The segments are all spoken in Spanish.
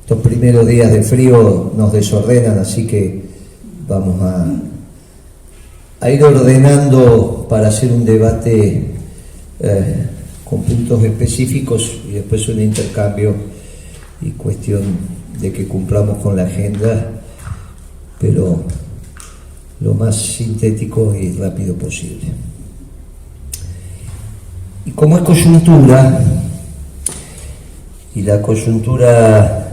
estos primeros días de frío nos desordenan, así que vamos a ir ordenando para hacer un debate con puntos específicos y después un intercambio y cuestión de que cumplamos con la agenda, pero lo más sintético y rápido posible. Y como es coyuntura, y la coyuntura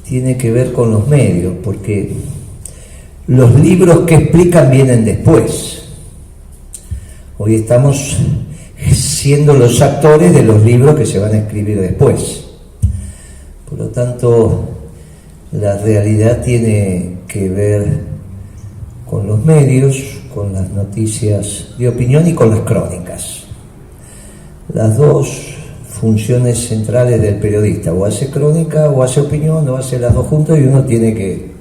tiene que ver con los medios, porque los libros que explican vienen después. Hoy estamos siendo los actores de los libros que se van a escribir después. Por lo tanto, la realidad tiene que ver con los medios, con las noticias de opinión y con las crónicas. Las dos funciones centrales del periodista: o hace crónica o hace opinión, o hace las dos juntas, y uno tiene que...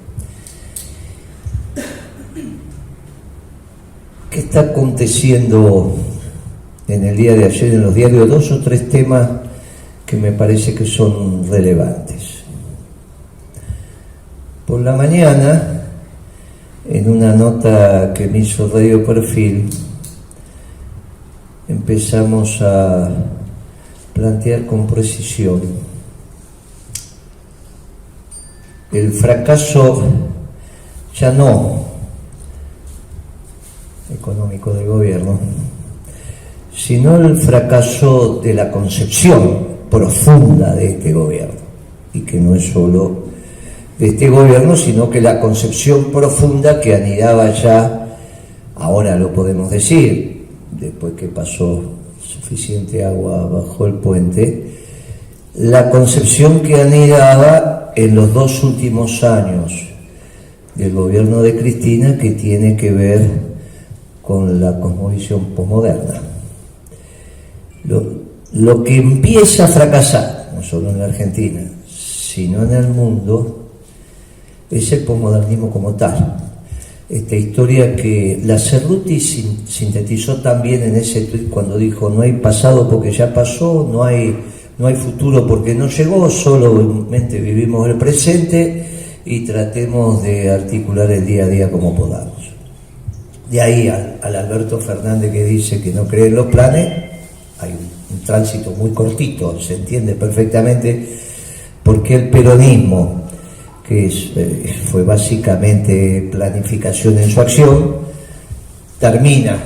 ¿Qué está aconteciendo en el día de ayer en los diarios? Dos o tres temas que me parece que son relevantes. Por la mañana, en una nota que me hizo Radio Perfil, empezamos a plantear con precisión el fracaso, ya no económico del gobierno, sino el fracaso de la concepción profunda de este gobierno, y que no es solo de este gobierno, sino que la concepción profunda que anidaba ya, ahora lo podemos decir, después que pasó suficiente agua bajo el puente, la concepción que anidaba en los dos últimos años del gobierno de Cristina, que tiene que ver con la cosmovisión posmoderna. Lo que empieza a fracasar, no solo en la Argentina, sino en el mundo, es el posmodernismo como tal. Esta historia que la Cerruti sintetizó también en ese tuit cuando dijo: no hay pasado porque ya pasó, no hay futuro porque no llegó, solamente vivimos el presente y tratemos de articular el día a día como podamos. De ahí al Alberto Fernández que dice que no cree en los planes, hay un tránsito muy cortito, se entiende perfectamente, porque el peronismo, que fue básicamente planificación en su acción, termina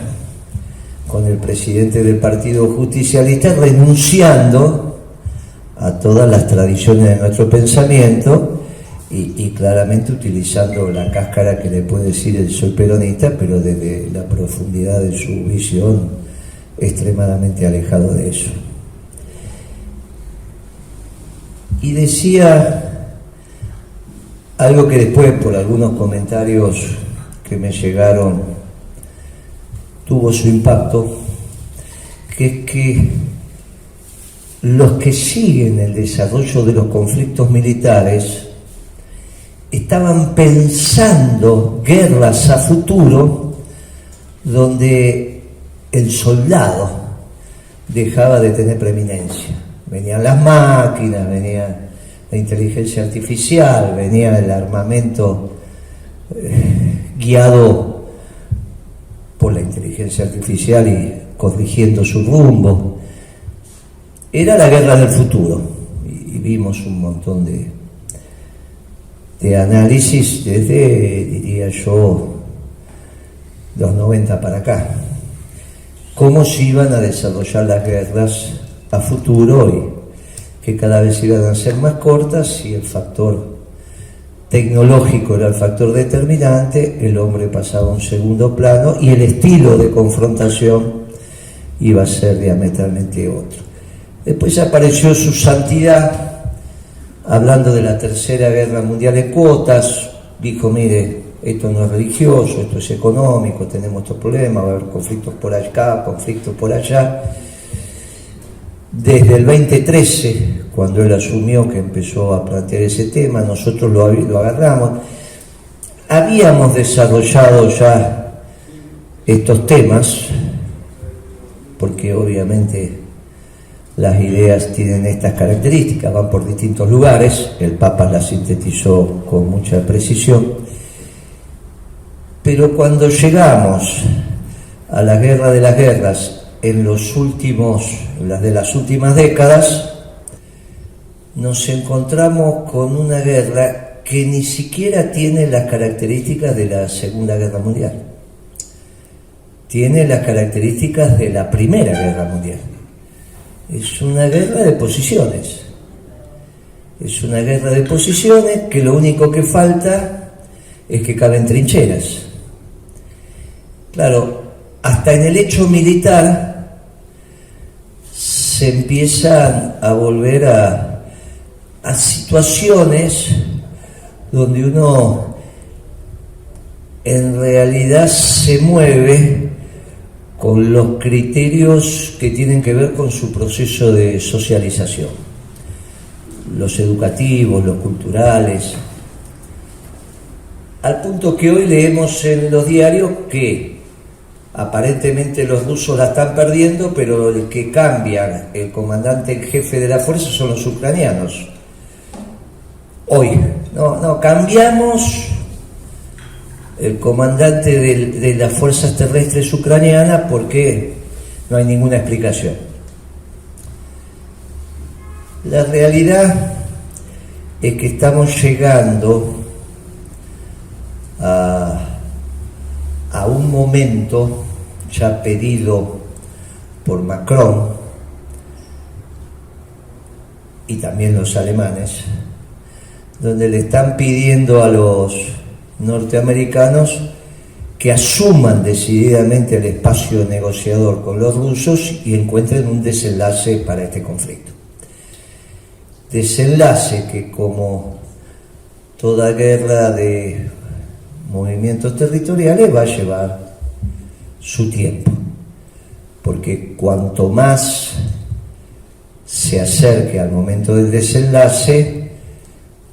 con el presidente del Partido Justicialista renunciando a todas las tradiciones de nuestro pensamiento y claramente utilizando la cáscara que le puede decir el soy peronista, pero desde la profundidad de su visión extremadamente alejado de eso. Y decía algo que después, por algunos comentarios que me llegaron, tuvo su impacto, que es que los que siguen el desarrollo de los conflictos militares estaban pensando guerras a futuro donde el soldado dejaba de tener preeminencia. Venían las máquinas, venía la inteligencia artificial, venía el armamento guiado por la inteligencia artificial y corrigiendo su rumbo. Era la guerra del futuro, y vimos un montón de análisis desde, diría yo, los 90 para acá. Cómo se iban a desarrollar las guerras a futuro y que cada vez iban a ser más cortas, y el factor tecnológico era el factor determinante, el hombre pasaba a un segundo plano y el estilo de confrontación iba a ser diametralmente otro. Después apareció su santidad hablando de la Tercera Guerra Mundial en cuotas, dijo: mire, esto no es religioso, esto es económico, tenemos estos problemas, va a haber conflictos por acá, conflictos por allá. Desde el 2013, cuando él asumió, que empezó a plantear ese tema, nosotros lo agarramos. Habíamos desarrollado ya estos temas, porque obviamente las ideas tienen estas características, van por distintos lugares, el Papa las sintetizó con mucha precisión, pero cuando llegamos a la guerra de las guerras en las de las últimas décadas, nos encontramos con una guerra que ni siquiera tiene las características de la Segunda Guerra Mundial. Tiene las características de la Primera Guerra Mundial. Es una guerra de posiciones. Es una guerra de posiciones que lo único que falta es que caben trincheras. Claro, hasta en el hecho militar se empiezan a volver a situaciones donde uno en realidad se mueve con los criterios que tienen que ver con su proceso de socialización, los educativos, los culturales, al punto que hoy leemos en los diarios que aparentemente los rusos la están perdiendo, pero el que cambia el comandante en jefe de la fuerza son los ucranianos. Hoy, no, cambiamos el comandante de las fuerzas terrestres ucranianas porque no hay ninguna explicación. La realidad es que estamos llegando a un momento ya pedido por Macron y también los alemanes, donde le están pidiendo a los norteamericanos que asuman decididamente el espacio negociador con los rusos y encuentren un desenlace para este conflicto. Desenlace que, como toda guerra de movimientos territoriales, va a llevar su tiempo, porque cuanto más se acerque al momento del desenlace,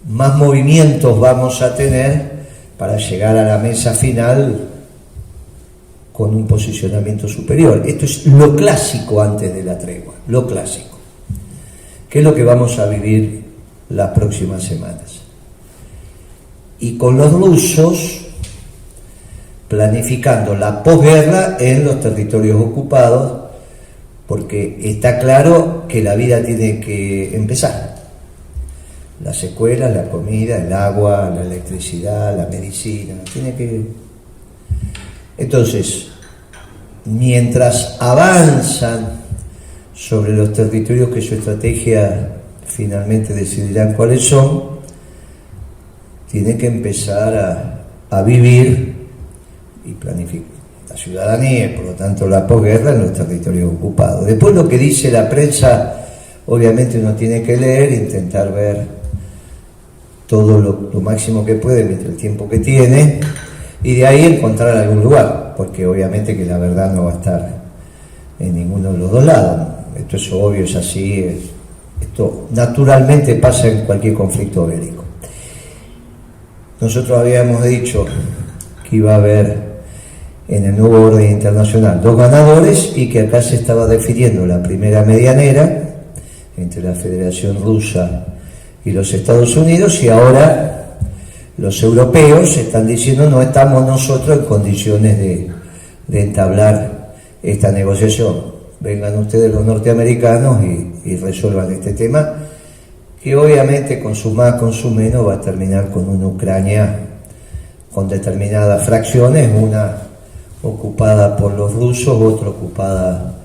más movimientos vamos a tener para llegar a la mesa final con un posicionamiento superior. Esto es lo clásico antes de la tregua, lo clásico, que es lo que vamos a vivir las próximas semanas. Y con los rusos planificando la posguerra en los territorios ocupados, porque está claro que la vida tiene que empezar. Las escuelas, la comida, el agua, la electricidad, la medicina, tiene que... Entonces, mientras avanzan sobre los territorios que su estrategia finalmente decidirán cuáles son, tiene que empezar a vivir y planificar la ciudadanía y por lo tanto la posguerra en los territorios ocupados. Después lo que dice la prensa, obviamente uno tiene que leer, intentar ver todo lo máximo que puede mientras el tiempo que tiene, y de ahí encontrar algún lugar, porque obviamente que la verdad no va a estar en ninguno de los dos lados. Esto es obvio, es así, esto naturalmente pasa en cualquier conflicto bélico. Nosotros habíamos dicho que iba a haber en el nuevo orden internacional 2 ganadores y que acá se estaba definiendo la primera medianera entre la Federación Rusa y los Estados Unidos, y ahora los europeos están diciendo no estamos nosotros en condiciones de entablar esta negociación. Vengan ustedes los norteamericanos y resuelvan este tema, que obviamente con su más, con su menos va a terminar con una Ucrania con determinadas fracciones, una ocupada por los rusos, otra ocupada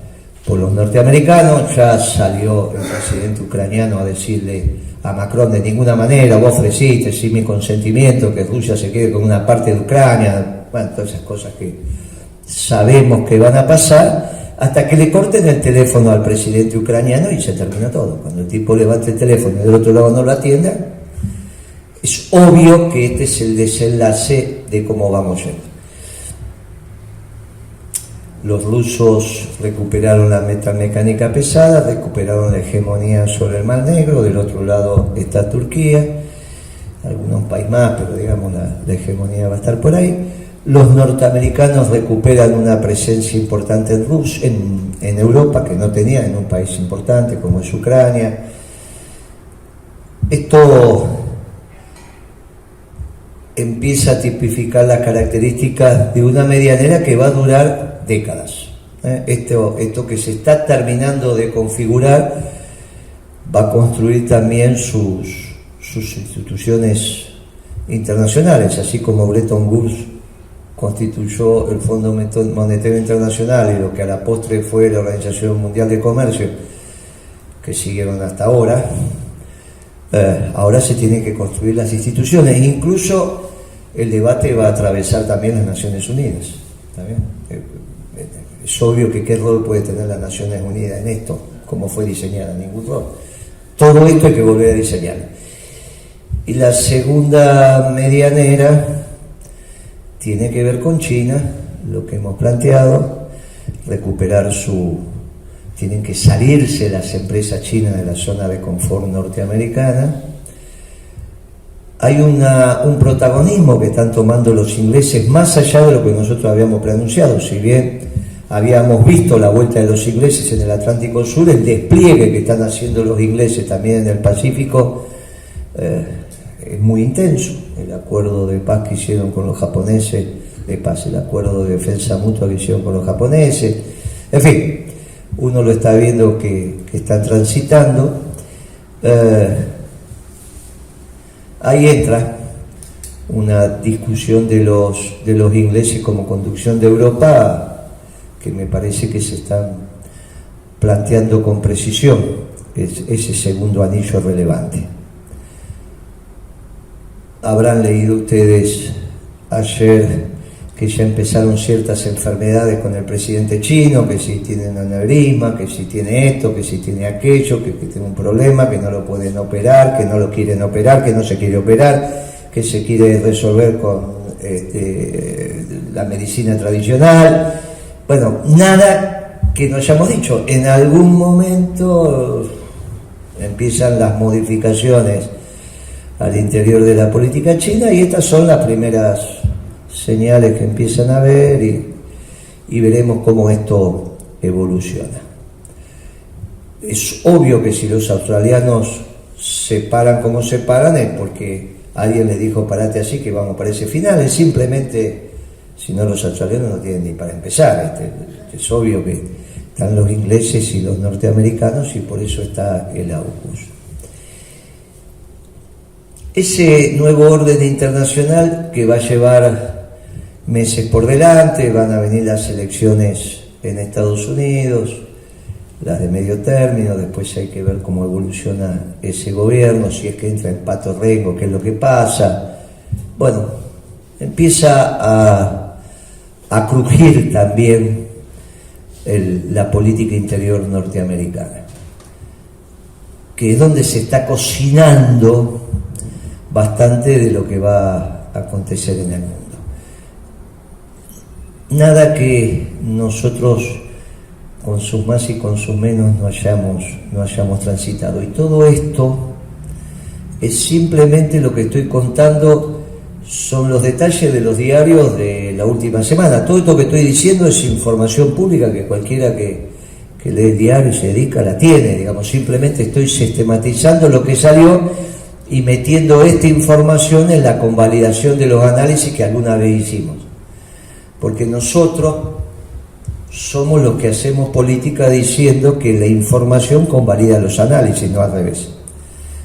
por los norteamericanos. Ya salió el presidente ucraniano a decirle a Macron: de ninguna manera, vos ofreciste sin mi consentimiento que Rusia se quede con una parte de Ucrania. Bueno, todas esas cosas que sabemos que van a pasar, hasta que le corten el teléfono al presidente ucraniano y se termina todo. Cuando el tipo levante el teléfono y del otro lado no lo atienda, es obvio que este es el desenlace de cómo vamos yendo. Los rusos recuperaron la metalmecánica pesada, recuperaron la hegemonía sobre el Mar Negro, del otro lado está Turquía, algunos países más, pero digamos la hegemonía va a estar por ahí. Los norteamericanos recuperan una presencia importante en Europa, que no tenían en un país importante como es Ucrania. Esto empieza a tipificar las características de una medianera que va a durar décadas. Esto que se está terminando de configurar va a construir también sus instituciones internacionales, así como Bretton Woods constituyó el Fondo Monetario Internacional y lo que a la postre fue la Organización Mundial de Comercio, que siguieron hasta ahora. Ahora se tienen que construir las instituciones, incluso el debate va a atravesar también las Naciones Unidas. ¿Está bien? Es obvio que qué rol puede tener las Naciones Unidas en esto, cómo fue diseñada, ningún rol. Todo esto hay que volver a diseñar. Y la segunda medianera tiene que ver con China, lo que hemos planteado, recuperar tienen que salirse las empresas chinas de la zona de confort norteamericana. Hay un protagonismo que están tomando los ingleses más allá de lo que nosotros habíamos pronunciado. Si bien habíamos visto la vuelta de los ingleses en el Atlántico Sur, el despliegue que están haciendo los ingleses también en el Pacífico es muy intenso. El acuerdo de paz que hicieron con los japoneses, el acuerdo de defensa mutua que hicieron con los japoneses, en fin, uno lo está viendo que están transitando. Ahí entra una discusión de los ingleses como conducción de Europa, que me parece que se están planteando con precisión ese segundo anillo relevante. Habrán leído ustedes ayer que ya empezaron ciertas enfermedades con el presidente chino, que si tiene un aneurisma, que si tiene esto, que si tiene aquello, que tiene un problema, que no lo pueden operar, que no lo quieren operar, que no se quiere operar, que se quiere resolver con la medicina tradicional. Bueno, nada que no hayamos dicho. En algún momento empiezan las modificaciones al interior de la política china y estas son las primeras señales que empiezan a ver y veremos cómo esto evoluciona. Es obvio que si los australianos se paran como se paran es porque alguien les dijo parate así que vamos para ese final. Es simplemente, si no, los australianos no tienen ni para empezar. Es obvio que están los ingleses y los norteamericanos y por eso está el AUKUS. Ese nuevo orden internacional que va a llevar meses por delante, van a venir las elecciones en Estados Unidos, las de medio término, después hay que ver cómo evoluciona ese gobierno, si es que entra en pato rengo, qué es lo que pasa. Bueno, empieza a crujir también la política interior norteamericana, que es donde se está cocinando bastante de lo que va a acontecer en el mundo. Nada que nosotros con sus más y con sus menos no hayamos transitado. Y todo esto es simplemente lo que estoy contando, son los detalles de los diarios de la última semana. Todo esto que estoy diciendo es información pública que cualquiera que lee el diario y se dedica la tiene, digamos. Simplemente estoy sistematizando lo que salió y metiendo esta información en la convalidación de los análisis que alguna vez hicimos. Porque nosotros somos los que hacemos política diciendo que la información convalida los análisis, no al revés.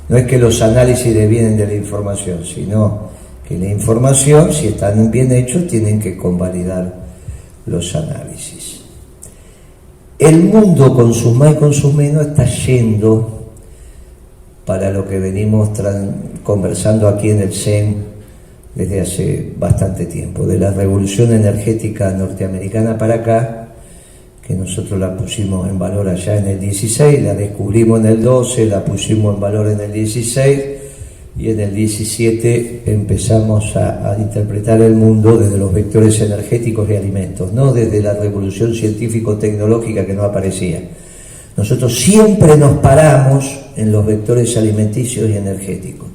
No es que los análisis devienen de la información, sino que la información, si están bien hechos, tienen que convalidar los análisis. El mundo, con sus más y con sus menos, está yendo para lo que venimos conversando aquí en el CEN desde hace bastante tiempo, de la revolución energética norteamericana para acá, que nosotros la pusimos en valor allá en el 16, la descubrimos en el 12, la pusimos en valor en el 16, y en el 17 empezamos a interpretar el mundo desde los vectores energéticos y alimentos, no desde la revolución científico-tecnológica que no aparecía. Nosotros siempre nos paramos en los vectores alimenticios y energéticos.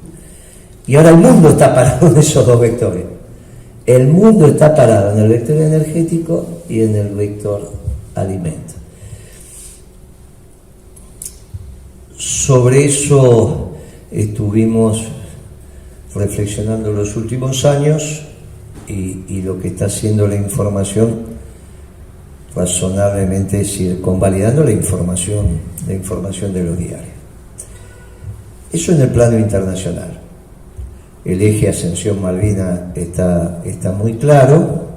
Y ahora el mundo está parado en esos dos vectores. el mundo está parado en el vector energético y en el vector alimento. Sobre eso estuvimos reflexionando los últimos años y lo que está haciendo la información razonablemente es ir convalidando la información de los diarios. Eso en el plano internacional. El eje Ascensión-Malvina está muy claro.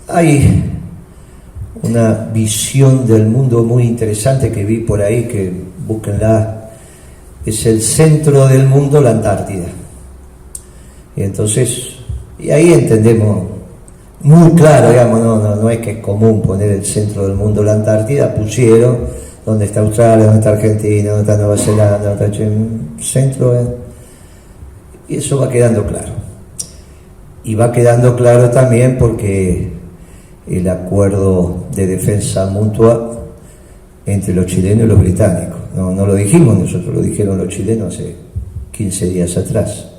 Hay una visión del mundo muy interesante que vi por ahí, que búsquenla. Es el centro del mundo, la Antártida. Y entonces, y ahí entendemos muy claro, digamos, no es que es común poner el centro del mundo, la Antártida. Pusieron dónde está Australia, dónde está Argentina, dónde está Nueva Zelanda, dónde está centro. Y eso va quedando claro. Y va quedando claro también porque el acuerdo de defensa mutua entre los chilenos y los británicos. No lo dijimos nosotros, lo dijeron los chilenos hace 15 días atrás.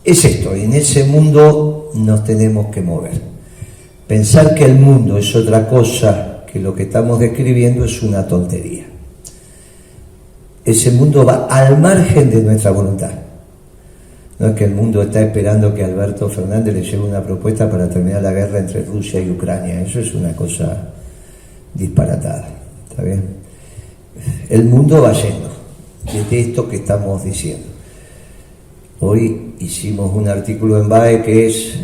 Es esto, y en ese mundo nos tenemos que mover. Pensar que el mundo es otra cosa que lo que estamos describiendo es una tontería. Ese mundo va al margen de nuestra voluntad. No es que el mundo está esperando que Alberto Fernández le lleve una propuesta para terminar la guerra entre Rusia y Ucrania. Eso es una cosa disparatada. ¿Está bien? El mundo va yendo de esto que estamos diciendo. Hoy hicimos un artículo en BAE que es: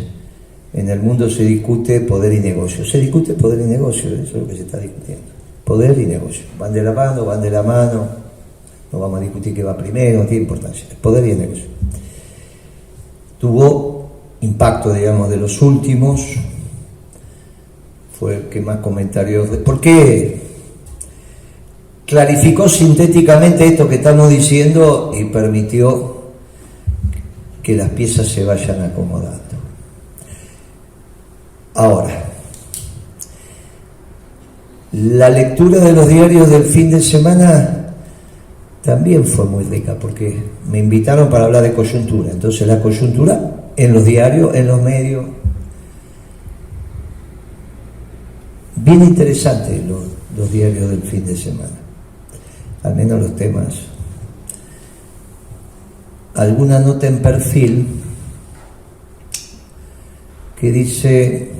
en el mundo se discute poder y negocio. Se discute poder y negocio, eso es lo que se está discutiendo. Poder y negocio. Van de la mano. No vamos a discutir qué va primero, no tiene importancia. Poder y negocio. Tuvo impacto, digamos, de los últimos. Fue el que más comentarios... ¿Por qué? Clarificó sintéticamente esto que estamos diciendo y permitió que las piezas se vayan acomodando. Ahora, la lectura de los diarios del fin de semana también fue muy rica, porque me invitaron para hablar de coyuntura. Entonces la coyuntura en los diarios, en los medios, bien interesante los diarios del fin de semana, al menos los temas. Alguna nota en perfil que dice: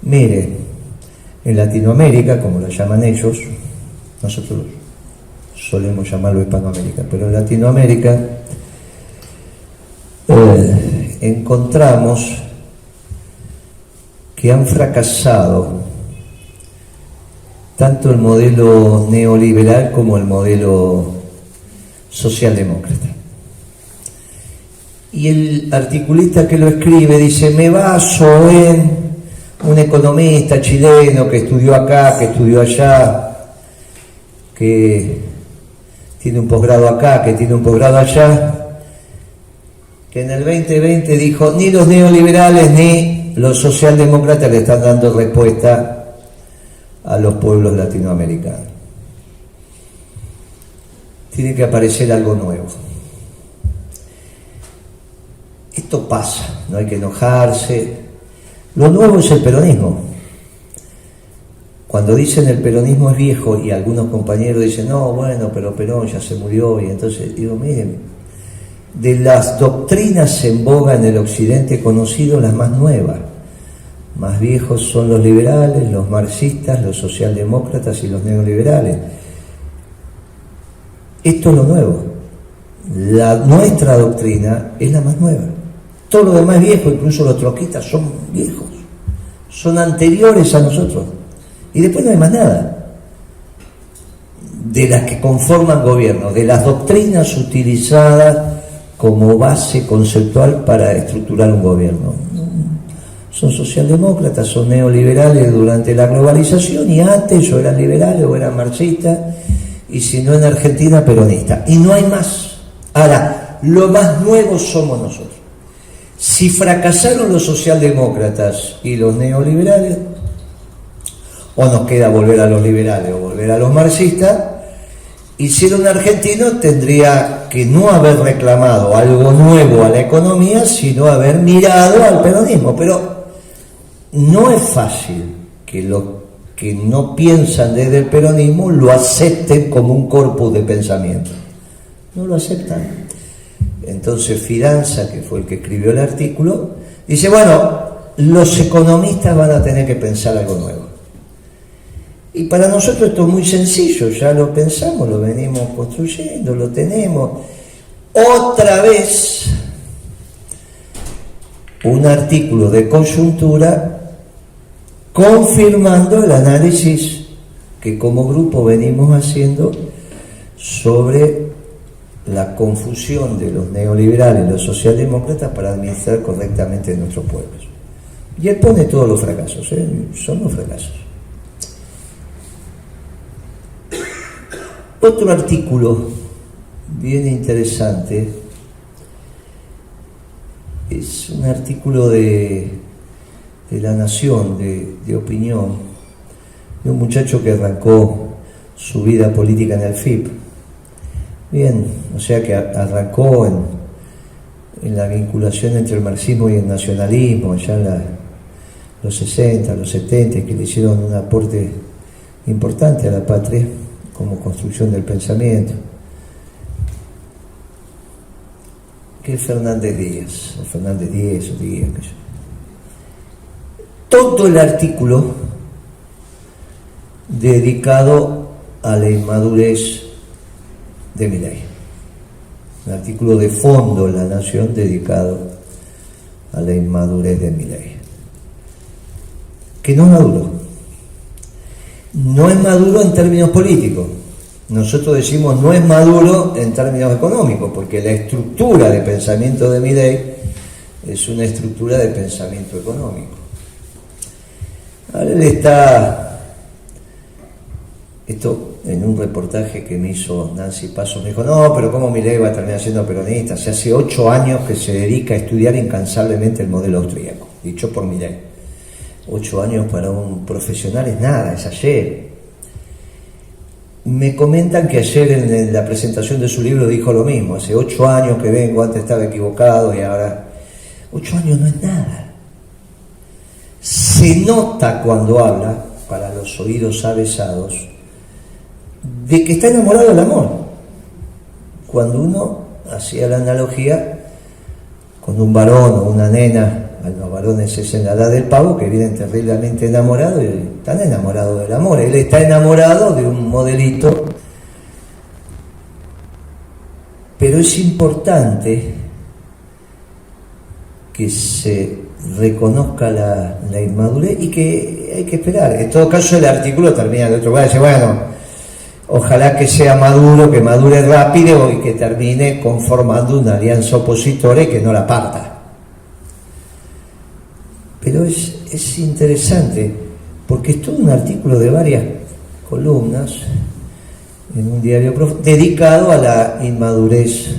mire, en Latinoamérica, como lo llaman ellos, nosotros solemos llamarlo Hispanoamérica, pero en Latinoamérica encontramos que han fracasado tanto el modelo neoliberal como el modelo socialdemócrata. Y el articulista que lo escribe dice: me baso en un economista chileno que estudió acá, que estudió allá, que tiene un posgrado acá, que tiene un posgrado allá, que en el 2020 dijo: ni los neoliberales ni los socialdemócratas le están dando respuesta a los pueblos latinoamericanos. Tiene que aparecer algo nuevo. Esto pasa, no hay que enojarse. Lo nuevo es el peronismo. Cuando dicen el peronismo es viejo, y algunos compañeros dicen: no, bueno, pero Perón ya se murió, y entonces digo: miren, de las doctrinas en boga en el occidente conocido, las más nuevas, más viejos son los liberales, los marxistas, los socialdemócratas y los neoliberales. Esto es lo nuevo. Nuestra doctrina es la más nueva. Todo lo demás es viejo, incluso los trotskistas son viejos, son anteriores a nosotros. Y después no hay más nada de las que conforman gobierno, de las doctrinas utilizadas como base conceptual para estructurar un gobierno. Son socialdemócratas, son neoliberales durante la globalización, y antes o eran liberales o eran marxistas, y si no en Argentina, peronistas. Y no hay más. Ahora, lo más nuevo somos nosotros. Si fracasaron los socialdemócratas y los neoliberales, o nos queda volver a los liberales o volver a los marxistas, Y ser un argentino tendría que no haber reclamado algo nuevo a la economía, sino haber mirado al peronismo. Pero no es fácil que los que no piensan desde el peronismo lo acepten como un corpus de pensamiento. No lo aceptan. Entonces Fidanza, que fue el que escribió el artículo, dice, bueno, los economistas van a tener que pensar algo nuevo. Y para nosotros esto es muy sencillo, ya lo pensamos, lo venimos construyendo, lo tenemos. Otra vez, un artículo de coyuntura confirmando el análisis que como grupo venimos haciendo sobre la confusión de los neoliberales y los socialdemócratas para administrar correctamente nuestros pueblos. Y él pone todos los fracasos, son los fracasos. Otro artículo bien interesante es un artículo de La Nación, de opinión, de un muchacho que arrancó su vida política en el FIP. Bien, o sea que arrancó en la vinculación entre el marxismo y el nacionalismo, allá en los 60, los 70, que le hicieron un aporte importante a la patria como construcción del pensamiento, que es Fernández Díaz, o Díaz, que yo. Todo el artículo dedicado a la inmadurez de Milei. Un artículo de fondo en La Nación dedicado a la inmadurez de Milei. Que no es maduro. No es maduro en términos políticos. Nosotros decimos no es maduro en términos económicos, porque la estructura de pensamiento de Milei es una estructura de pensamiento económico. Ahora él está, esto en un reportaje que me hizo Nancy Pasos, me dijo, no, pero ¿cómo Milei va a terminar siendo peronista? Si hace 8 años que se dedica a estudiar incansablemente el modelo austríaco, dicho por Milei. 8 años para un profesional es nada, es ayer. Me comentan que ayer en la presentación de su libro dijo lo mismo, hace 8 años que vengo, antes estaba equivocado y ahora... 8 años no es nada. Se nota cuando habla, para los oídos avesados, de que está enamorado del amor. Cuando uno hacía la analogía con un varón o una nena, a los varones es en la edad del pavo, que vienen terriblemente enamorados y están enamorados del amor. Él está enamorado de un modelito, pero es importante que se reconozca la inmadurez y que hay que esperar. En todo caso, el artículo termina de otro lado, dice, bueno, ojalá que sea maduro, que madure rápido y que termine conformando una alianza opositora y que no la parta. Pero es interesante, porque es todo un artículo de varias columnas en un diario dedicado a la inmadurez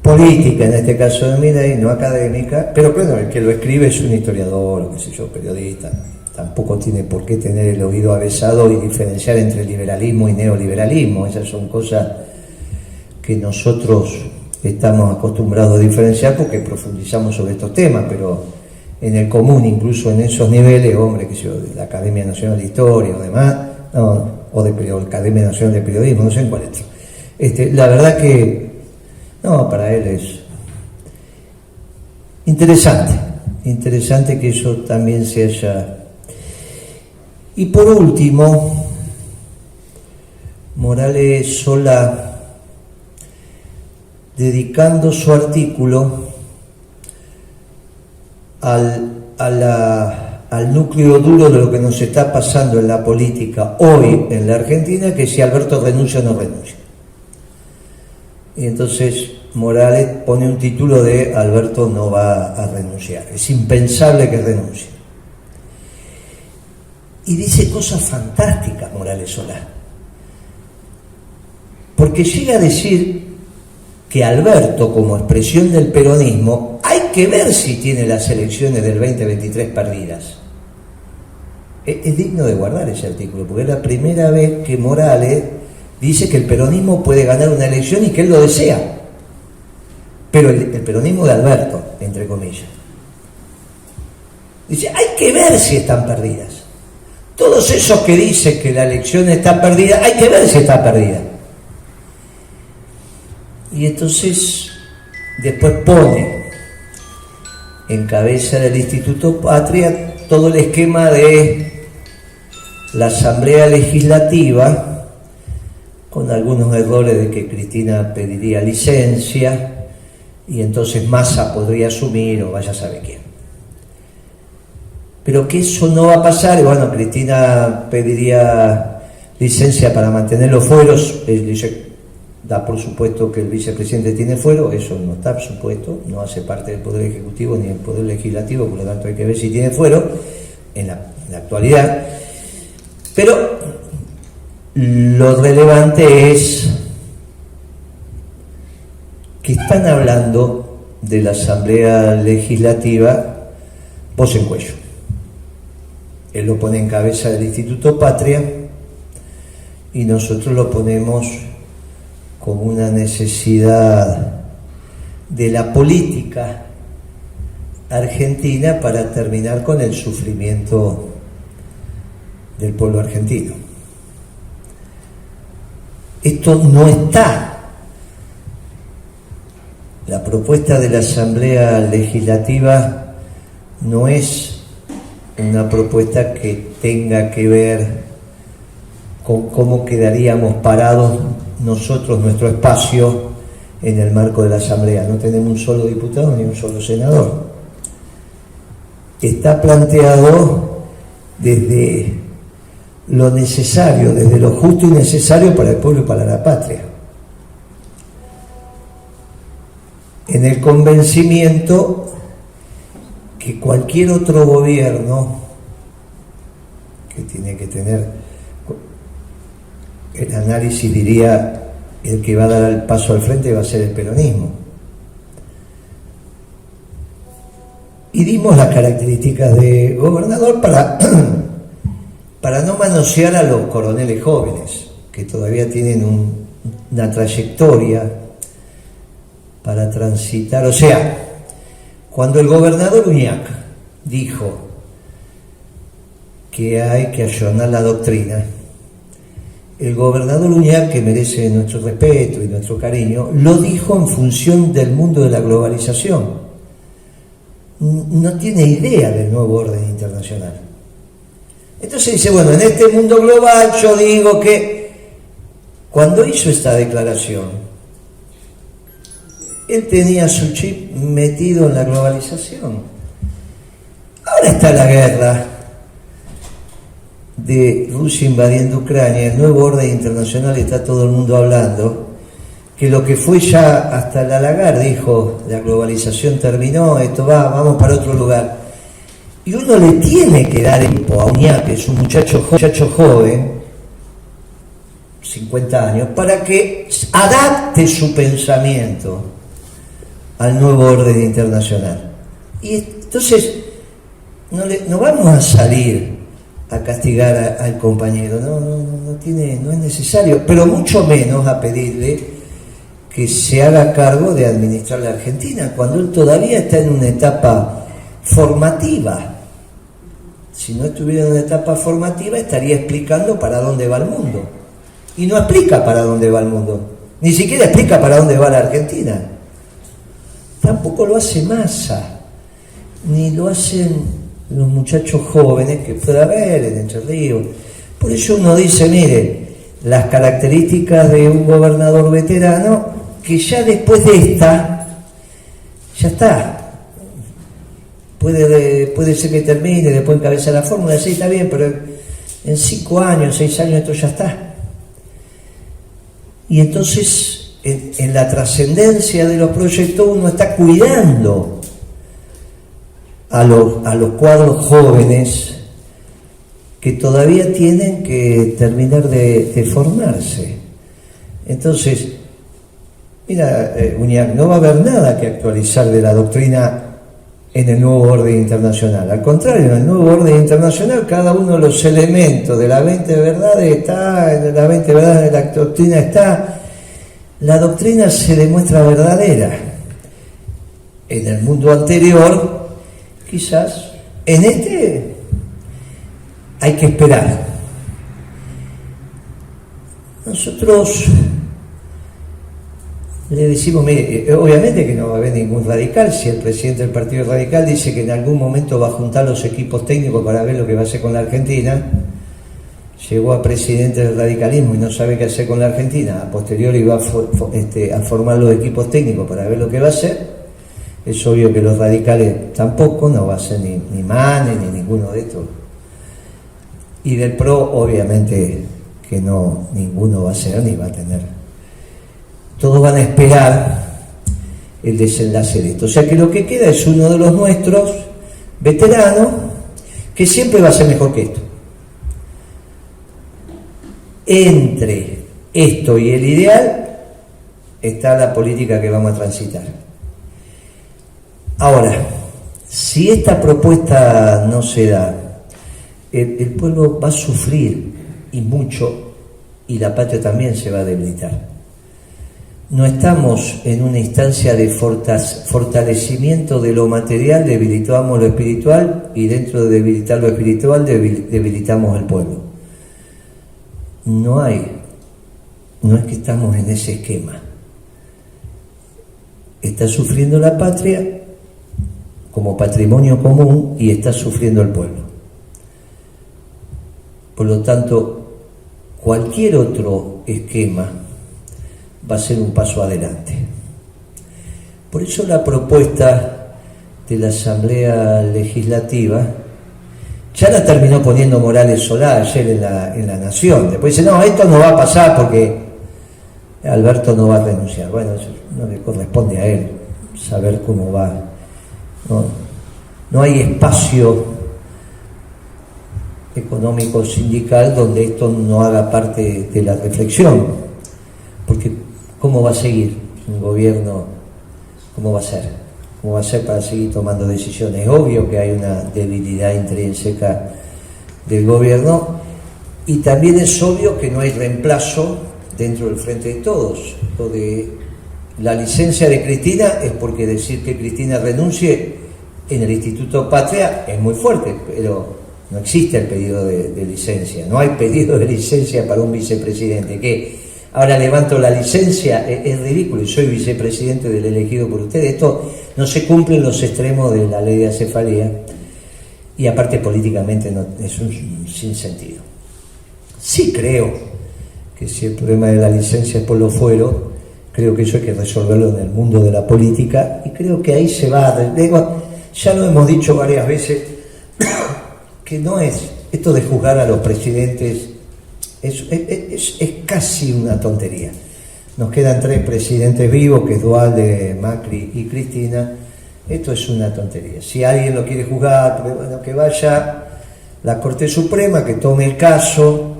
política, en este caso de Milei, no académica, pero bueno, el que lo escribe es un historiador, o qué sé yo, periodista, tampoco tiene por qué tener el oído avesado y diferenciar entre liberalismo y neoliberalismo. Esas son cosas que nosotros estamos acostumbrados a diferenciar porque profundizamos sobre estos temas, pero en el común, incluso en esos niveles, hombre, que sé yo, de la Academia Nacional de Historia o demás, no, o de la Academia Nacional de Periodismo, no sé en cuál es. La verdad que, no, para él es interesante que eso también se haya. Y por último, Morales Solá, dedicando su artículo al núcleo duro de lo que nos está pasando en la política hoy en la Argentina, que si Alberto renuncia o no renuncia. Y entonces Morales pone un título de Alberto no va a renunciar, es impensable que renuncie. Y dice cosas fantásticas Morales Solá, porque llega a decir que Alberto, como expresión del peronismo, hay que ver si tiene las elecciones del 2023 perdidas. Es digno de guardar ese artículo, porque es la primera vez que Morales dice que el peronismo puede ganar una elección y que él lo desea, pero el peronismo de Alberto, entre comillas. Dice, hay que ver si están perdidas. Todos esos que dicen que la elección está perdida, hay que ver si está perdida. Y entonces después pone en cabeza del Instituto Patria todo el esquema de la Asamblea Legislativa, con algunos errores de que Cristina pediría licencia y entonces Massa podría asumir o vaya a saber quién. Pero que eso no va a pasar, y bueno, Cristina pediría licencia para mantener los fueros, él dice, da por supuesto que el vicepresidente tiene fuero, eso no está por supuesto, no hace parte del Poder Ejecutivo ni del Poder Legislativo, por lo tanto hay que ver si tiene fuero en la actualidad. Pero lo relevante es que están hablando de la Asamblea Legislativa voz en cuello. Él lo pone en cabeza del Instituto Patria y nosotros lo ponemos como una necesidad de la política argentina para terminar con el sufrimiento del pueblo argentino. Esto no está. La propuesta de la Asamblea Legislativa no es una propuesta que tenga que ver con cómo quedaríamos parados nosotros, nuestro espacio en el marco de la Asamblea. No tenemos un solo diputado ni un solo senador. Está planteado desde lo necesario, desde lo justo y necesario para el pueblo y para la patria. En el convencimiento que cualquier otro gobierno que tiene que tener el análisis, diría, el que va a dar el paso al frente va a ser el peronismo. Y dimos las características de gobernador para no manosear a los coroneles jóvenes, que todavía tienen una trayectoria para transitar. O sea, cuando el gobernador Uñac dijo que hay que ayornar la doctrina, el gobernador Uñac, que merece nuestro respeto y nuestro cariño, lo dijo en función del mundo de la globalización. No tiene idea del nuevo orden internacional. Entonces dice, bueno, en este mundo global yo digo que cuando hizo esta declaración, él tenía su chip metido en la globalización. Ahora está la guerra de Rusia invadiendo Ucrania, el nuevo orden internacional, está todo el mundo hablando, que lo que fue ya hasta la Lagarde dijo, la globalización terminó, esto vamos para otro lugar. Y uno le tiene que dar tiempo a Uñac, que es un muchacho joven, 50 años, para que adapte su pensamiento al nuevo orden internacional. Y entonces no vamos a salir a castigar al compañero, no es necesario, pero mucho menos a pedirle que se haga cargo de administrar la Argentina, cuando él todavía está en una etapa formativa. Si no estuviera en una etapa formativa, estaría explicando para dónde va el mundo. Y no explica para dónde va el mundo. Ni siquiera explica para dónde va la Argentina. Tampoco lo hace Massa, ni lo hacen los muchachos jóvenes que pueda haber en Entre Ríos. Por eso uno dice, mire, las características de un gobernador veterano, que ya después de esta, ya está. Puede ser que termine, después encabeza la fórmula, sí, está bien, pero en 5 años, 6 años esto ya está. Y entonces, en la trascendencia de los proyectos, uno está cuidando a los cuadros jóvenes que todavía tienen que terminar de formarse. Entonces, mira, Uñac, no va a haber nada que actualizar de la doctrina en el nuevo orden internacional. Al contrario, en el nuevo orden internacional, cada uno de los elementos de la 20 verdades está, en la 20 verdades de la doctrina está. La doctrina se demuestra verdadera. En el mundo anterior, quizás, en este hay que esperar. Nosotros le decimos, mire, obviamente que no va a haber ningún radical. Si el presidente del Partido Radical dice que en algún momento va a juntar los equipos técnicos para ver lo que va a hacer con la Argentina, llegó a presidente del radicalismo y no sabe qué hacer con la Argentina, a posteriori va a formar los equipos técnicos para ver lo que va a hacer, es obvio que los radicales tampoco, no va a ser ni Manes ni ninguno de estos. Y del PRO, obviamente que no, ninguno va a ser ni va a tener. Todos van a esperar el desenlace de esto. O sea que lo que queda es uno de los nuestros, veteranos, que siempre va a ser mejor que esto. Entre esto y el ideal está la política que vamos a transitar. Ahora, si esta propuesta no se da, el pueblo va a sufrir y mucho, y la patria también se va a debilitar. No estamos en una instancia de fortalecimiento de lo material, debilitamos lo espiritual, y dentro de debilitar lo espiritual debilitamos el pueblo. No es que estamos en ese esquema. Está sufriendo la patria como patrimonio común y está sufriendo el pueblo. Por lo tanto, cualquier otro esquema va a ser un paso adelante. Por eso la propuesta de la Asamblea Legislativa ya la terminó poniendo Morales Solá ayer en la Nación. Después dice, no, esto no va a pasar porque Alberto no va a renunciar. Bueno, eso no le corresponde a él saber cómo va. No hay espacio económico sindical donde esto no haga parte de la reflexión, porque ¿cómo va a seguir un gobierno? ¿Cómo va a ser? ¿Cómo va a ser para seguir tomando decisiones? Es obvio que hay una debilidad intrínseca del gobierno, y también es obvio que no hay reemplazo dentro del Frente de Todos. Lo de la licencia de Cristina es porque decir que Cristina renuncie en el Instituto Patria es muy fuerte, pero no existe el pedido de licencia, no hay pedido de licencia para un vicepresidente. ¿Qué? Ahora levanto la licencia, es ridículo, y soy vicepresidente del elegido por ustedes. Esto no se cumple en los extremos de la ley de acefalía, y aparte políticamente no, es un sinsentido. Sí creo que si el problema de la licencia es por los fueros, creo que eso hay que resolverlo en el mundo de la política, y creo que ahí se va a... Ya lo hemos dicho varias veces, que no es esto de juzgar a los presidentes, es casi una tontería. Nos quedan 3 presidentes vivos, que es Duhalde, Macri y Cristina. Esto es una tontería. Si alguien lo quiere juzgar, bueno, que vaya la Corte Suprema, que tome el caso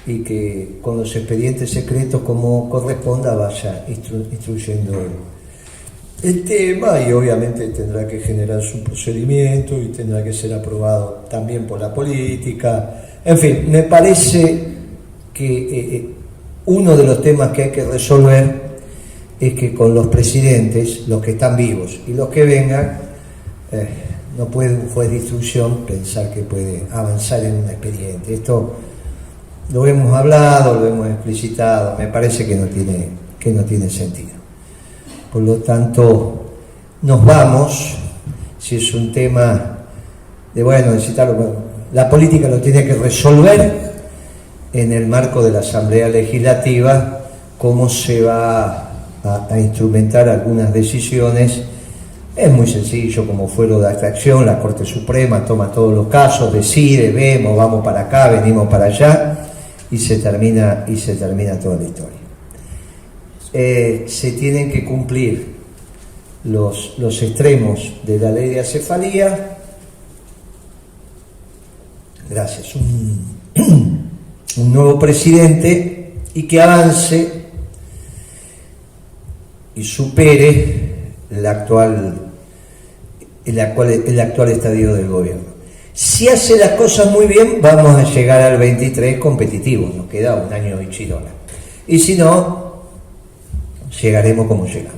y que con los expedientes secretos como corresponda vaya instruyendo el tema, y obviamente tendrá que generar su procedimiento y tendrá que ser aprobado también por la política. En fin, me parece que uno de los temas que hay que resolver es que con los presidentes, los que están vivos y los que vengan, no puede un juez de instrucción pensar que puede avanzar en un expediente. Esto lo hemos hablado, lo hemos explicitado, me parece que no tiene sentido. Por lo tanto, nos vamos, si es un tema de, necesitarlo, la política lo tiene que resolver en el marco de la Asamblea Legislativa, cómo se va a instrumentar algunas decisiones. Es muy sencillo, como fue lo de atracción, la Corte Suprema toma todos los casos, decide, vemos, vamos para acá, venimos para allá, y se termina toda la historia. Se tienen que cumplir los extremos de la ley de acefalía. Gracias. Un nuevo presidente, y que avance y supere la actual el actual estadio del gobierno. Si hace las cosas muy bien, vamos a llegar al 23 competitivo, nos queda un año y chirola. Y si no, llegaremos como llegamos.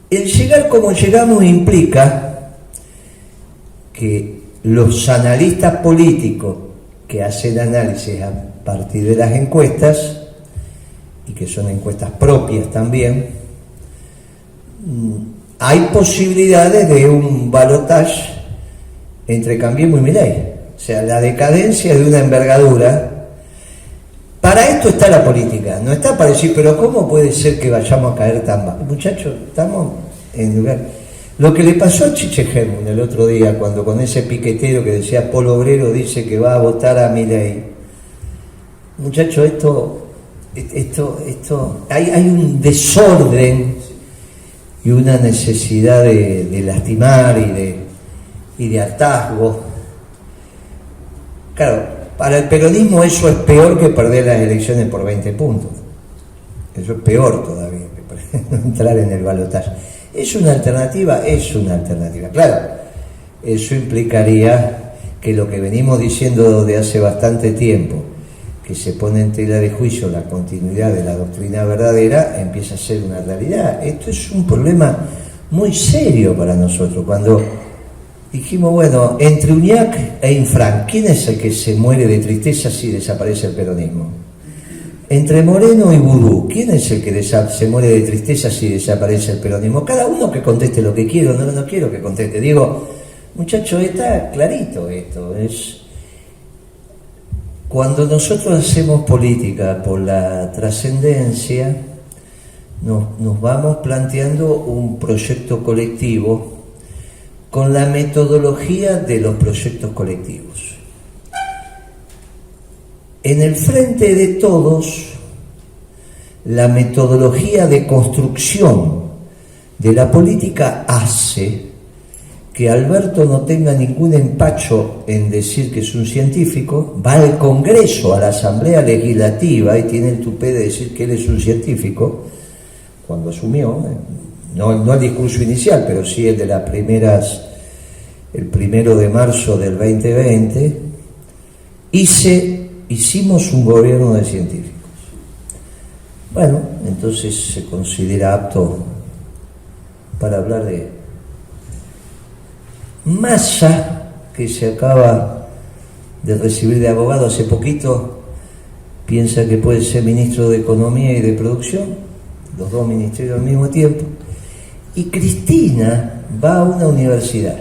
El llegar como llegamos implica que los analistas políticos que hacen análisis a partir de las encuestas, y que son encuestas propias también, hay posibilidades de un balotaje entre Cambiemos y Milei. O sea, la decadencia de una envergadura. Para esto está la política, no está para decir, pero ¿cómo puede ser que vayamos a caer tan bajo? Muchachos, estamos en lugar. Lo que le pasó a Chiche Germán el otro día, cuando con ese piquetero que decía Polo Obrero dice que va a votar a Milei. Muchachos, hay un desorden y una necesidad de lastimar y de hartazgo. Claro, para el peronismo eso es peor que perder las elecciones por 20 puntos. Eso es peor todavía que entrar en el balotaje. ¿Es una alternativa? Es una alternativa. Claro, eso implicaría que lo que venimos diciendo de hace bastante tiempo, que se pone en tela de juicio la continuidad de la doctrina verdadera, empieza a ser una realidad. Esto es un problema muy serio para nosotros. Cuando dijimos, bueno, entre Uñac e Infran, ¿quién es el que se muere de tristeza si desaparece el peronismo? Entre Moreno y Vudú, ¿quién es el que se muere de tristeza si desaparece el peronismo? Cada uno que conteste lo que quiera, no quiero que conteste. Digo, muchachos, está clarito esto. Cuando nosotros hacemos política por la trascendencia, nos vamos planteando un proyecto colectivo con la metodología de los proyectos colectivos. En el frente de todos, la metodología de construcción de la política hace que Alberto no tenga ningún empacho en decir que es un científico, va al Congreso, a la Asamblea Legislativa, y tiene el tupé de decir que él es un científico, cuando asumió, no el discurso inicial, pero sí el de las primeras, el 1 de marzo del 2020, hicimos un gobierno de científicos. Bueno, entonces se considera apto para hablar de Massa, que se acaba de recibir de abogado hace poquito, piensa que puede ser ministro de Economía y de Producción, los dos ministerios al mismo tiempo, y Cristina va a una universidad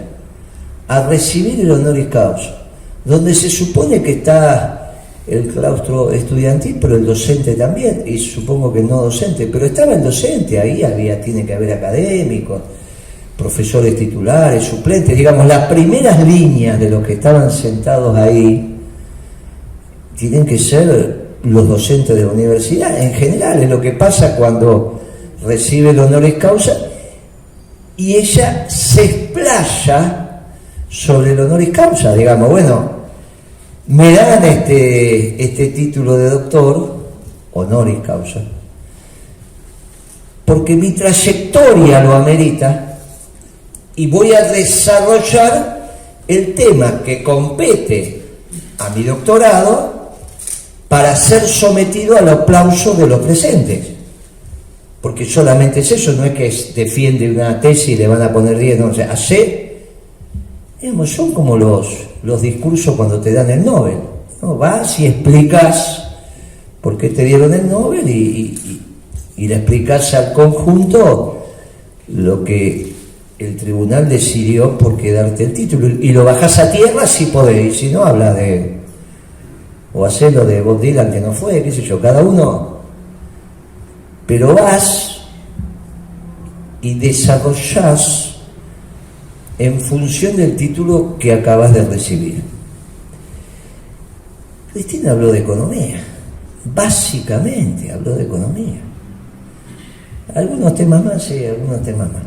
a recibir el honoris causa, donde se supone que está el claustro estudiantil, pero el docente también, y supongo que no docente, pero estaba el docente, ahí tiene que haber académicos, profesores titulares, suplentes, digamos, las primeras líneas de los que estaban sentados ahí tienen que ser los docentes de la universidad. En general es lo que pasa cuando recibe el honoris causa y ella se explaya sobre el honoris causa, digamos, bueno, me dan este título de doctor, honoris causa, porque mi trayectoria lo amerita, y voy a desarrollar el tema que compete a mi doctorado para ser sometido al aplauso de los presentes. Porque solamente es eso, no es que defiende una tesis y le van a poner 10, no, o sea, digamos, son como los discursos cuando te dan el Nobel, ¿no? Vas y explicas por qué te dieron el Nobel y le explicas al conjunto lo que el tribunal decidió por qué darte el título, y lo bajás a tierra si podés, y si no, habla o hacés lo de Bob Dylan que no fue, qué sé yo, cada uno, pero vas y desarrollás en función del título que acabas de recibir. Cristina habló de economía, básicamente habló de economía. Algunos temas más, sí, algunos temas más.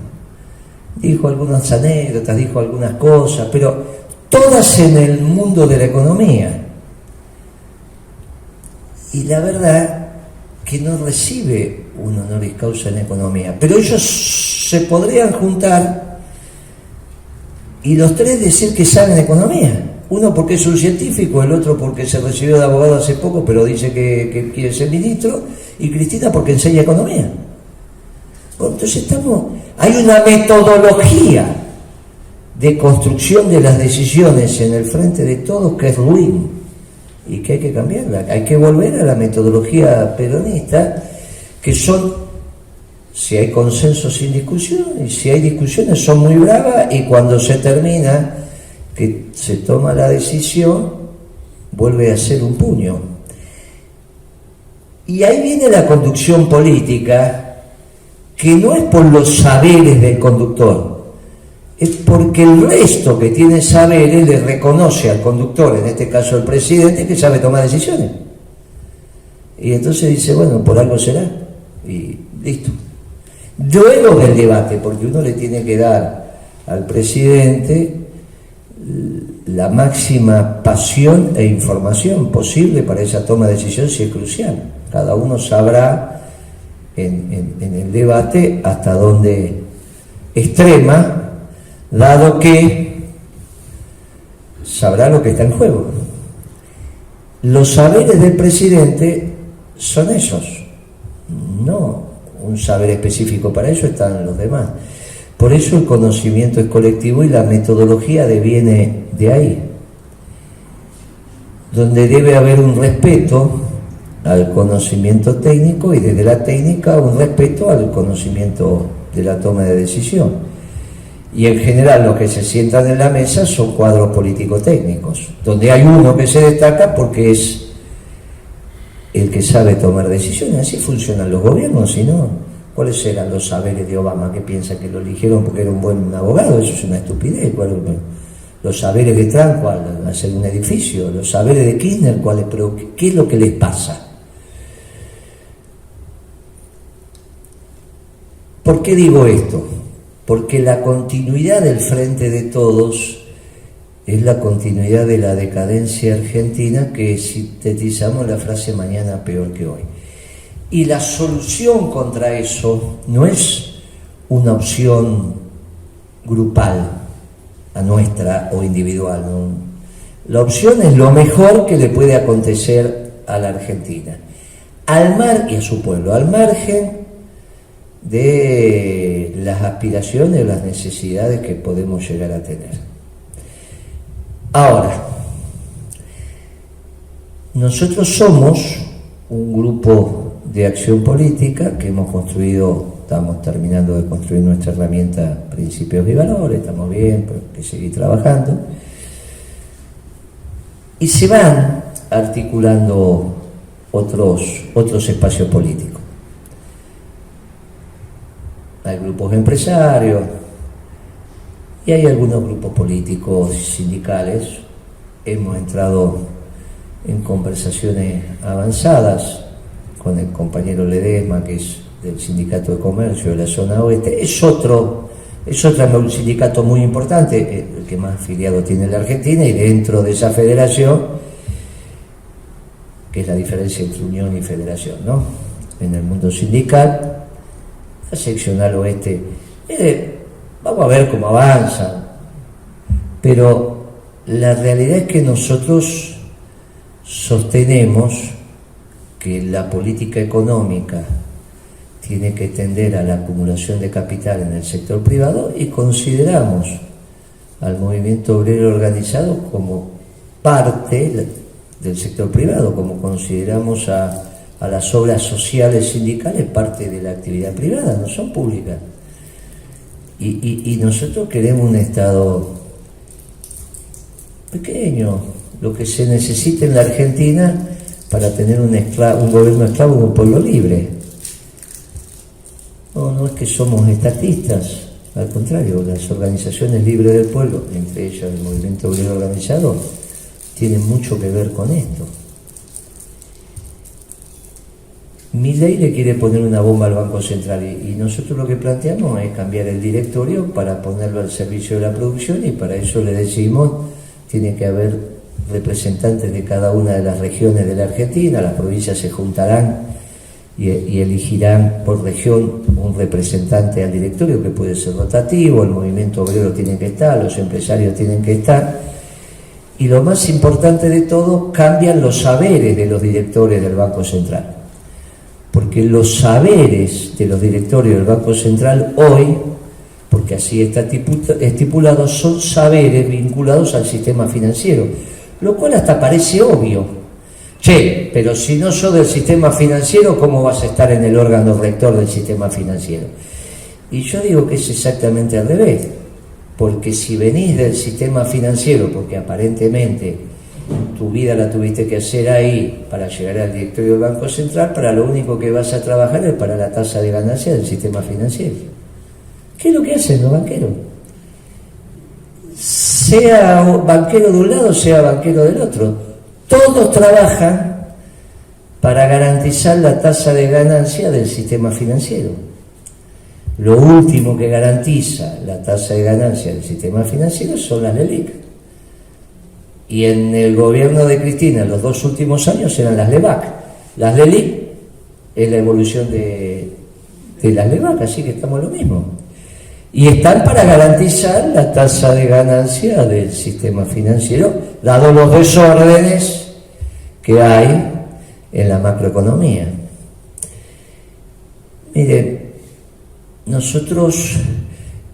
Dijo algunas anécdotas, dijo algunas cosas, pero todas en el mundo de la economía. Y la verdad que no recibe un honoris causa en economía. Pero ellos se podrían juntar y los tres decir que saben economía. Uno porque es un científico, el otro porque se recibió de abogado hace poco, pero dice que quiere ser ministro, y Cristina porque enseña economía. Bueno, entonces hay una metodología de construcción de las decisiones en el frente de todos que es ruin y que hay que cambiarla. Hay que volver a la metodología peronista, que son, si hay consenso, sin discusión, y si hay discusiones son muy bravas, y cuando se termina, que se toma la decisión, vuelve a ser un puño. Y ahí viene la conducción política, que no es por los saberes del conductor, es porque el resto que tiene saberes le reconoce al conductor, en este caso el presidente, que sabe tomar decisiones. Y entonces dice, bueno, por algo será, y listo. Luego del debate, porque uno le tiene que dar al presidente la máxima pasión e información posible para esa toma de decisión, si es crucial. Cada uno sabrá en el debate hasta dónde extrema, dado que sabrá lo que está en juego. Los saberes del presidente son esos, no un saber específico, para eso están los demás. Por eso el conocimiento es colectivo y la metodología deviene de ahí, donde debe haber un respeto al conocimiento técnico y desde la técnica un respeto al conocimiento de la toma de decisión. Y en general los que se sientan en la mesa son cuadros político-técnicos, donde hay uno que se destaca porque es el que sabe tomar decisiones. Así funcionan los gobiernos, si no, ¿cuáles eran los saberes de Obama? ¿Qué piensa? ¿Que lo eligieron porque era un buen abogado? Eso es una estupidez. Los saberes de Trump, ¿cuál? Hacer un edificio. Los saberes de Kirchner, ¿cuáles? Pero ¿qué es lo que les pasa? ¿Por qué digo esto? Porque la continuidad del Frente de Todos es la continuidad de la decadencia argentina, que sintetizamos la frase mañana peor que hoy. Y la solución contra eso no es una opción grupal, a nuestra o individual, ¿no? La opción es lo mejor que le puede acontecer a la Argentina, y a su pueblo, al margen de las aspiraciones o las necesidades que podemos llegar a tener. Ahora, nosotros somos un grupo de acción política que hemos construido, estamos terminando de construir nuestra herramienta Principios y Valores, estamos bien, pero hay que seguir trabajando, y se van articulando otros espacios políticos. Hay grupos empresarios y hay algunos grupos políticos sindicales. Hemos entrado en conversaciones avanzadas con el compañero Ledesma, que es del Sindicato de Comercio de la zona oeste. Es otro sindicato muy importante, el que más afiliado tiene la Argentina, y dentro de esa federación, que es la diferencia entre unión y federación, ¿no? En el mundo sindical, la seccional oeste, vamos a ver cómo avanza, pero la realidad es que nosotros sostenemos que la política económica tiene que tender a la acumulación de capital en el sector privado, y consideramos al movimiento obrero organizado como parte del sector privado, como consideramos a las obras sociales sindicales parte de la actividad privada, no son públicas. Y nosotros queremos un Estado pequeño, lo que se necesita en la Argentina para tener un gobierno esclavo y un pueblo libre. No es que somos estatistas, al contrario, las organizaciones libres del pueblo, entre ellas el movimiento obrero organizado, tienen mucho que ver con esto. Milei le quiere poner una bomba al Banco Central y nosotros lo que planteamos es cambiar el directorio para ponerlo al servicio de la producción, y para eso le decimos tiene que haber representantes de cada una de las regiones de la Argentina, las provincias se juntarán y elegirán por región un representante al directorio que puede ser rotativo, el movimiento obrero tiene que estar, los empresarios tienen que estar, y lo más importante de todo, cambian los saberes de los directores del Banco Central, porque los saberes de los directorios del Banco Central hoy, porque así está estipulado, son saberes vinculados al sistema financiero, lo cual hasta parece obvio. Che, pero si no sos del sistema financiero, ¿cómo vas a estar en el órgano rector del sistema financiero? Y yo digo que es exactamente al revés, porque si venís del sistema financiero, porque aparentemente tu vida la tuviste que hacer ahí para llegar al directorio del Banco Central, para lo único que vas a trabajar es para la tasa de ganancia del sistema financiero. ¿Qué es lo que hacen los banqueros? Sea banquero de un lado, sea banquero del otro. Todos trabajan para garantizar la tasa de ganancia del sistema financiero. Lo último que garantiza la tasa de ganancia del sistema financiero son las LELIQ. Y en el gobierno de Cristina, los 2 últimos años, eran las LEBAC. Las LELIQ es la evolución de las LEBAC, así que estamos lo mismo. Y están para garantizar la tasa de ganancia del sistema financiero, dados los desórdenes que hay en la macroeconomía. Mire, nosotros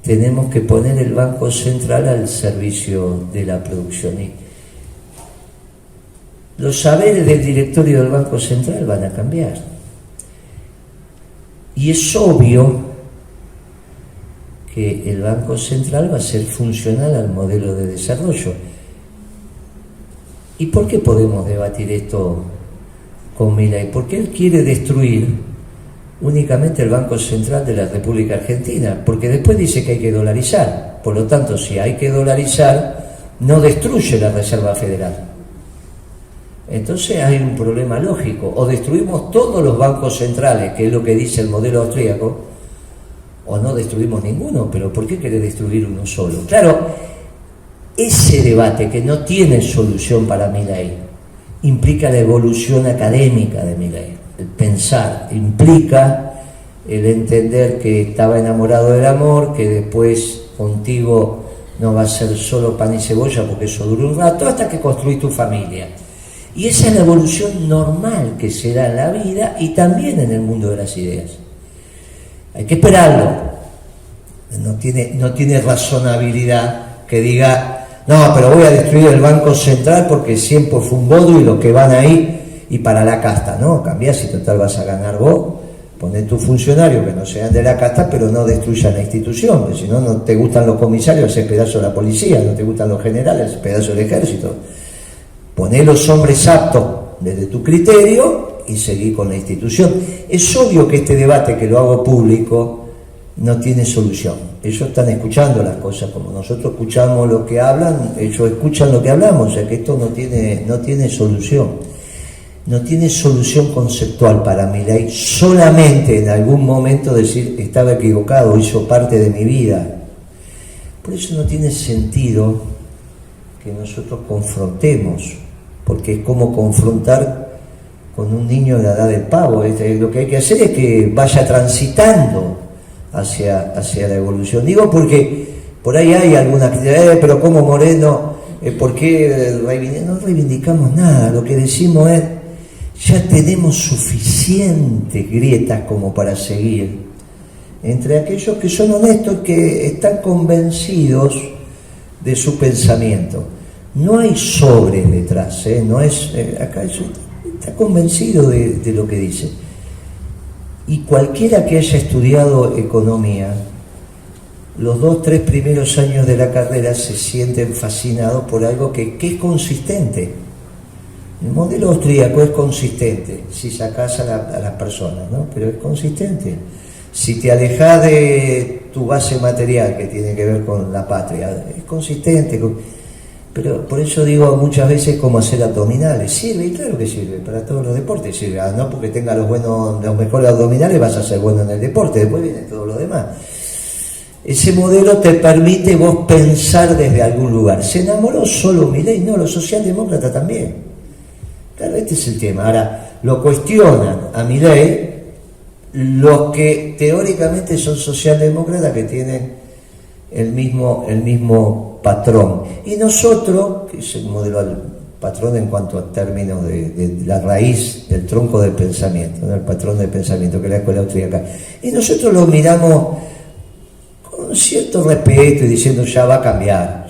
tenemos que poner el Banco Central al servicio de la producción. Y los saberes del directorio del Banco Central van a cambiar. Y es obvio que el Banco Central va a ser funcional al modelo de desarrollo. ¿Y por qué podemos debatir esto con Milei? Porque él quiere destruir únicamente el Banco Central de la República Argentina, porque después dice que hay que dolarizar. Por lo tanto, si hay que dolarizar, no destruye la Reserva Federal. Entonces hay un problema lógico: o destruimos todos los bancos centrales, que es lo que dice el modelo austríaco, o no destruimos ninguno. Pero ¿por qué querés destruir uno solo? Claro, ese debate, que no tiene solución para Milei, implica la evolución académica de Milei. El pensar implica el entender que estaba enamorado del amor, que después contigo no va a ser solo pan y cebolla, porque eso dura un rato, hasta que construís tu familia. Y esa es la evolución normal que se da en la vida y también en el mundo de las ideas. Hay que esperarlo. No tiene razonabilidad que diga: no, pero voy a destruir el Banco Central porque siempre fue un bodo y los que van ahí y para la casta. No, cambiá, si total vas a ganar vos. Poné tus funcionarios que no sean de la casta, pero no destruyan la institución, porque si no, no te gustan los comisarios, haces pedazo de la policía, no te gustan los generales, haces pedazo del ejército. Poné los hombres aptos desde tu criterio y seguí con la institución. Es obvio que este debate, que lo hago público, no tiene solución. Ellos están escuchando las cosas como nosotros escuchamos lo que hablan, ellos escuchan lo que hablamos, o sea que esto no tiene solución. No tiene solución conceptual para Milei. Solamente en algún momento decir: estaba equivocado, hizo parte de mi vida. Por eso no tiene sentido que nosotros confrontemos, porque es como confrontar con un niño de la edad del pavo. Lo que hay que hacer es que vaya transitando hacia la evolución. Digo porque por ahí hay alguna crítica, pero como Moreno, ¿por qué no reivindicamos nada? Lo que decimos es: ya tenemos suficientes grietas como para seguir entre aquellos que son honestos, que están convencidos de su pensamiento. No hay sobres detrás, no es acá está convencido de lo que dice. Y cualquiera que haya estudiado economía, los 2-3 primeros años de la carrera se sienten fascinados por algo que es consistente. El modelo austríaco es consistente si sacás a las personas, ¿no? Pero es consistente. Si te alejás de tu base material, que tiene que ver con la patria, es consistente. Pero por eso digo muchas veces cómo hacer abdominales. Sirve, y claro que sirve, para todos los deportes sirve. No porque tengas los mejores abdominales vas a ser bueno en el deporte, después viene todo lo demás. Ese modelo te permite vos pensar desde algún lugar. ¿Se enamoró solo Milei? No, los socialdemócratas también. Claro, este es el tema. Ahora, lo cuestionan a Milei los que teóricamente son socialdemócratas, que tienen el mismo patrón. Y nosotros, que es el modelo al patrón en cuanto a términos de la raíz del tronco del pensamiento, ¿no? El patrón del pensamiento, que es la escuela austríaca. Y nosotros lo miramos con cierto respeto y diciendo, ya va a cambiar.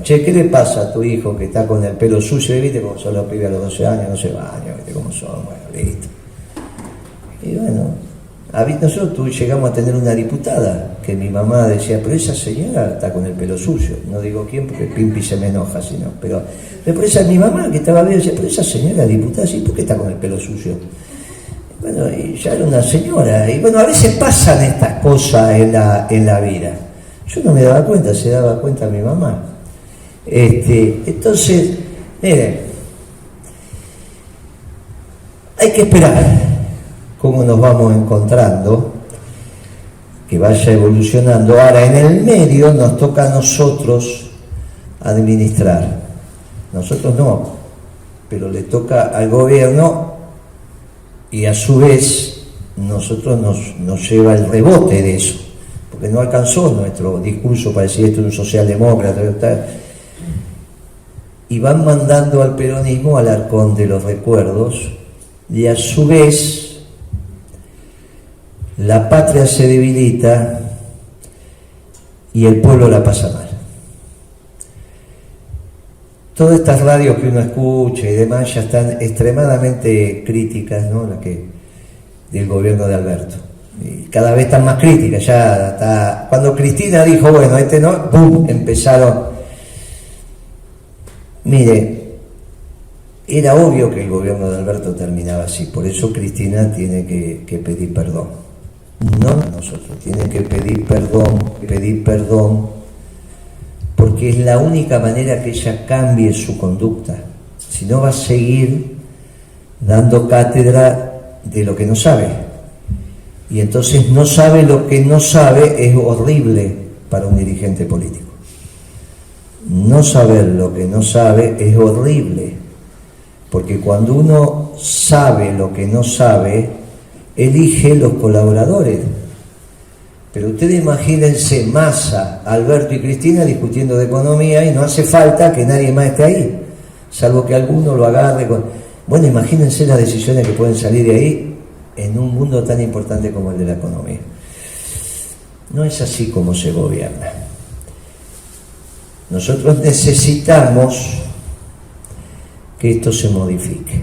Che, ¿qué le pasa a tu hijo que está con el pelo sucio? ¿Viste cómo son los pibes a los 12 años? No se bañan, ¿viste cómo son? Bueno, listo. Y bueno, nosotros llegamos a tener una diputada que mi mamá decía, pero esa señora está con el pelo sucio. No digo quién porque Pimpi se me enoja, sino, pero esa es mi mamá que estaba bien, decía, pero esa señora diputada, sí, ¿por qué está con el pelo sucio? Bueno, y ya era una señora. Y bueno, a veces pasan estas cosas en la vida. Yo no me daba cuenta, se daba cuenta mi mamá. Entonces, miren, hay que esperar cómo nos vamos encontrando, que vaya evolucionando. Ahora, en el medio nos toca a nosotros administrar. Nosotros no, pero le toca al gobierno y a su vez nosotros nos lleva el rebote de eso, porque no alcanzó nuestro discurso para decir esto es un socialdemócrata, y van mandando al peronismo al arcón de los recuerdos, y a su vez la patria se debilita y el pueblo la pasa mal. Todas estas radios que uno escucha y demás ya están extremadamente críticas, ¿no? Las que del gobierno de Alberto. Y cada vez están más críticas, ya hasta cuando Cristina dijo, bueno, no, ¡pum!, empezaron. Mire, era obvio que el gobierno de Alberto terminaba así, por eso Cristina tiene que pedir perdón. No nosotros, tiene que pedir perdón, porque es la única manera que ella cambie su conducta. Si no, va a seguir dando cátedra de lo que no sabe. Y entonces no sabe lo que no sabe, es horrible para un dirigente político. No saber lo que no sabe es horrible, porque cuando uno sabe lo que no sabe, elige los colaboradores. Pero ustedes imagínense Massa, Alberto y Cristina discutiendo de economía y no hace falta que nadie más esté ahí, salvo que alguno lo agarre con... Bueno, imagínense las decisiones que pueden salir de ahí en un mundo tan importante como el de la economía. No es así como se gobierna. Nosotros necesitamos que esto se modifique.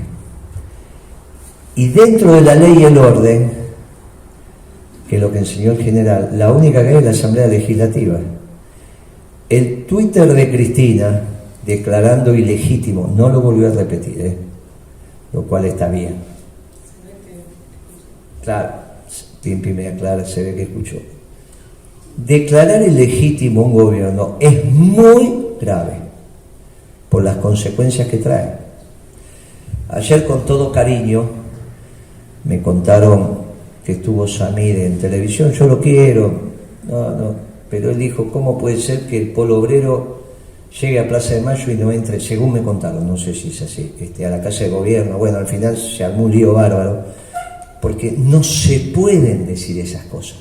Y dentro de la ley y el orden, que es lo que enseñó el general, la única que hay es la Asamblea Legislativa. El Twitter de Cristina, declarando ilegítimo, no lo volvió a repetir, lo cual está bien. Claro, Pimpi me aclara, se ve que escuchó. Declarar ilegítimo un gobierno es muy grave por las consecuencias que trae. Ayer, con todo cariño, me contaron que estuvo Samir en televisión. Yo lo quiero, pero él dijo, ¿cómo puede ser que el Polo Obrero llegue a Plaza de Mayo y no entre, según me contaron, no sé si es así, a la Casa de Gobierno? Bueno, al final se armó un lío bárbaro, porque no se pueden decir esas cosas.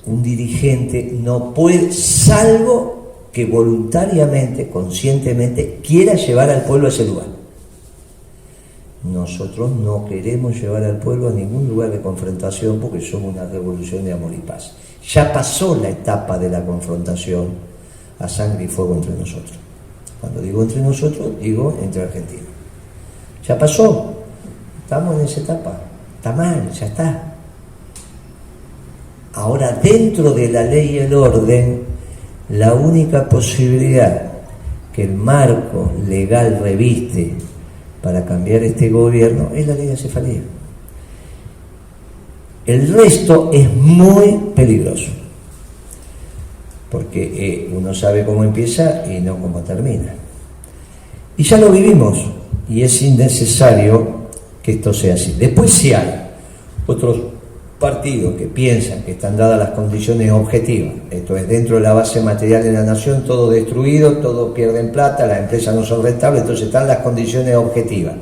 Un dirigente no puede, salvo que voluntariamente, conscientemente, quiera llevar al pueblo a ese lugar. Nosotros no queremos llevar al pueblo a ningún lugar de confrontación, porque somos una revolución de amor y paz. Ya pasó la etapa de la confrontación a sangre y fuego entre nosotros. Cuando digo entre nosotros, digo entre argentinos. Ya pasó, estamos en esa etapa, está mal, ya está. Ahora, dentro de la ley y el orden, la única posibilidad que el marco legal reviste para cambiar este gobierno es la ley de acefalía. El resto es muy peligroso, porque uno sabe cómo empieza y no cómo termina. Y ya lo vivimos, y es innecesario que esto sea así. Después, si hay otros partidos que piensan que están dadas las condiciones objetivas, esto es, dentro de la base material de la nación, todo destruido, todos pierden plata, las empresas no son rentables, entonces están las condiciones objetivas.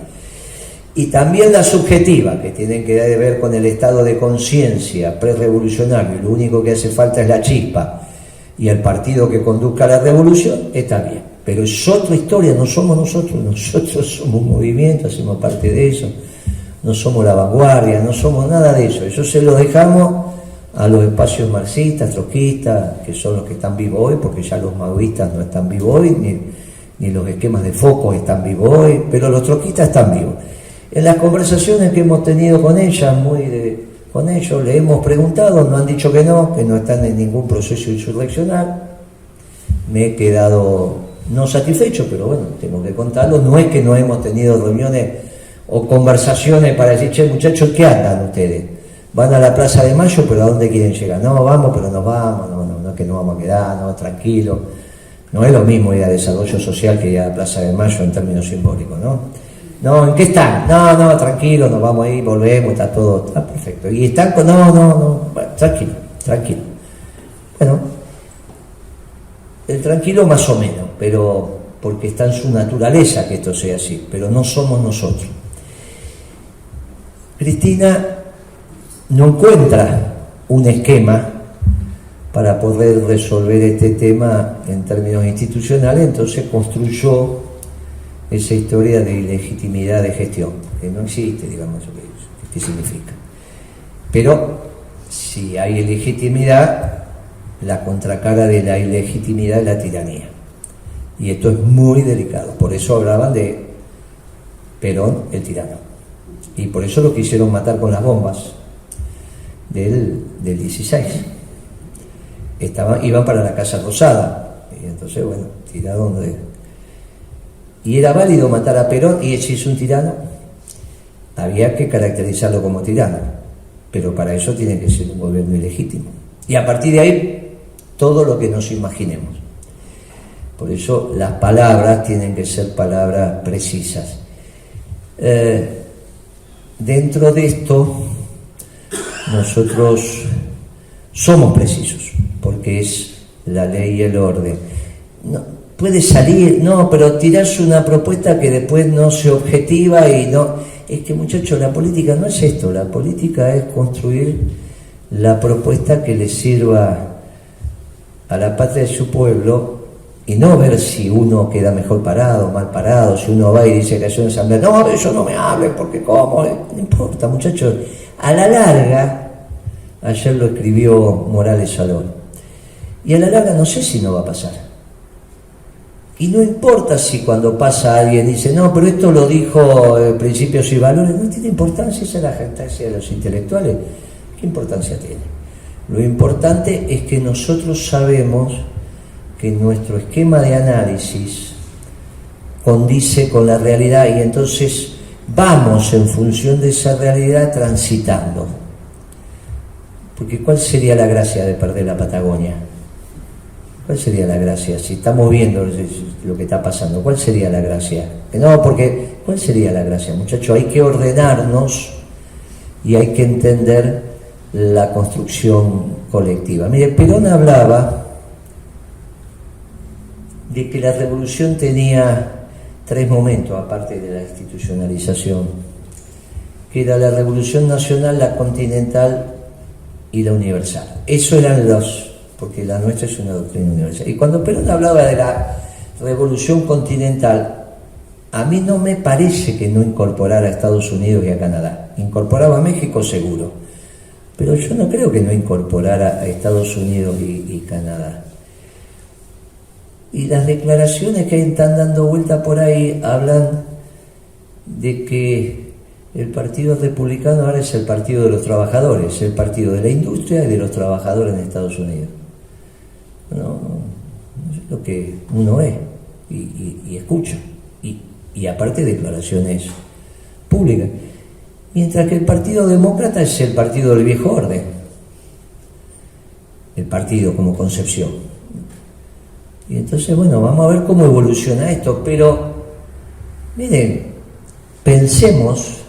y también la subjetiva, que tienen que ver con el estado de conciencia prerevolucionario, y lo único que hace falta es la chispa y el partido que conduzca a la revolución, está bien. Pero es otra historia, no somos nosotros somos un movimiento, hacemos parte de eso, no somos la vanguardia, no somos nada de eso. Eso se lo dejamos a los espacios marxistas, trotskistas, que son los que están vivos hoy, porque ya los maoístas no están vivos hoy, ni los esquemas de focos están vivos hoy, pero los trotskistas están vivos. En las conversaciones que hemos tenido con ellas, con ellos, le hemos preguntado, nos han dicho que no están en ningún proceso insurreccional. Me he quedado no satisfecho, pero bueno, tengo que contarlo. No es que no hemos tenido reuniones o conversaciones para decir, che, muchachos, ¿qué andan ustedes? Van a la Plaza de Mayo, pero ¿a dónde quieren llegar? No, vamos, pero nos vamos, no es que nos vamos a quedar, no, tranquilo. No es lo mismo ir a desarrollo social que ir a la Plaza de Mayo en términos simbólicos, ¿no? No, ¿en qué están? No, tranquilo, nos vamos ahí, volvemos, está todo, está perfecto. Y están con, no, bueno, tranquilo. Bueno, el tranquilo más o menos, pero porque está en su naturaleza que esto sea así, pero no somos nosotros. Cristina no encuentra un esquema para poder resolver este tema en términos institucionales, entonces construyó esa historia de ilegitimidad de gestión, que no existe, digamos, ¿qué significa? Pero si hay ilegitimidad, la contracara de la ilegitimidad es la tiranía. Y esto es muy delicado. Por eso hablaban de Perón, el tirano. Y por eso lo quisieron matar con las bombas del 16. Iban para la Casa Rosada. Y entonces, bueno, tiraron de... Y era válido matar a Perón, y si es un tirano, había que caracterizarlo como tirano. Pero para eso tiene que ser un gobierno ilegítimo. Y a partir de ahí, todo lo que nos imaginemos. Por eso las palabras tienen que ser palabras precisas. Dentro de esto, nosotros somos precisos, porque es la ley y el orden. No, puede salir, pero tirarse una propuesta que después no se objetiva y no... Es que, muchachos, la política no es esto, la política es construir la propuesta que le sirva a la patria de su pueblo y no ver si uno queda mejor parado, mal parado, si uno va y dice que hay una asamblea, no, de eso no me hable, porque cómo, no importa, muchachos, a la larga, ayer lo escribió Morales Salón, y a la larga no sé si no va a pasar. Y no importa si cuando pasa alguien dice, no, pero esto lo dijo Principios y Valores, no tiene importancia, esa es la jactancia de los intelectuales, ¿qué importancia tiene? Lo importante es que nosotros sabemos que nuestro esquema de análisis condice con la realidad y entonces vamos en función de esa realidad transitando. Porque ¿cuál sería la gracia de perder la Patagonia? ¿Cuál sería la gracia? Si estamos viendo lo que está pasando, ¿cuál sería la gracia? No, porque ¿cuál sería la gracia, muchachos? Hay que ordenarnos y hay que entender la construcción colectiva. Mire, Perón hablaba de que la revolución tenía 3 momentos, aparte de la institucionalización, que era la revolución nacional, la continental y la universal. Eso eran porque la nuestra es una doctrina universal. Y cuando Perón hablaba de la revolución continental, a mí no me parece que no incorporara a Estados Unidos y a Canadá. Incorporaba a México seguro, pero yo no creo que no incorporara a Estados Unidos y Canadá. Y las declaraciones que están dando vuelta por ahí hablan de que el Partido Republicano ahora es el partido de los trabajadores, el partido de la industria y de los trabajadores en Estados Unidos. No es lo que uno ve y escucha, y aparte declaraciones públicas. Mientras que el Partido Demócrata es el partido del viejo orden, el partido como concepción. Y entonces, bueno, vamos a ver cómo evoluciona esto, pero miren, pensemos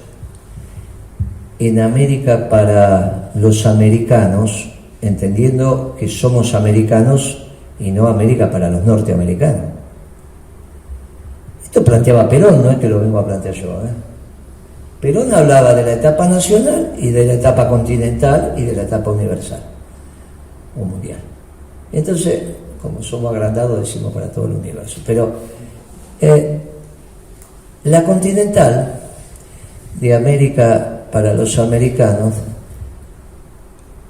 en América para los americanos, entendiendo que somos americanos y no América para los norteamericanos. Esto planteaba Perón, no es que lo vengo a plantear yo, Perón hablaba de la etapa nacional y de la etapa continental y de la etapa universal o mundial. Entonces, como somos agrandados, decimos para todo el universo. Pero la continental de América para los americanos,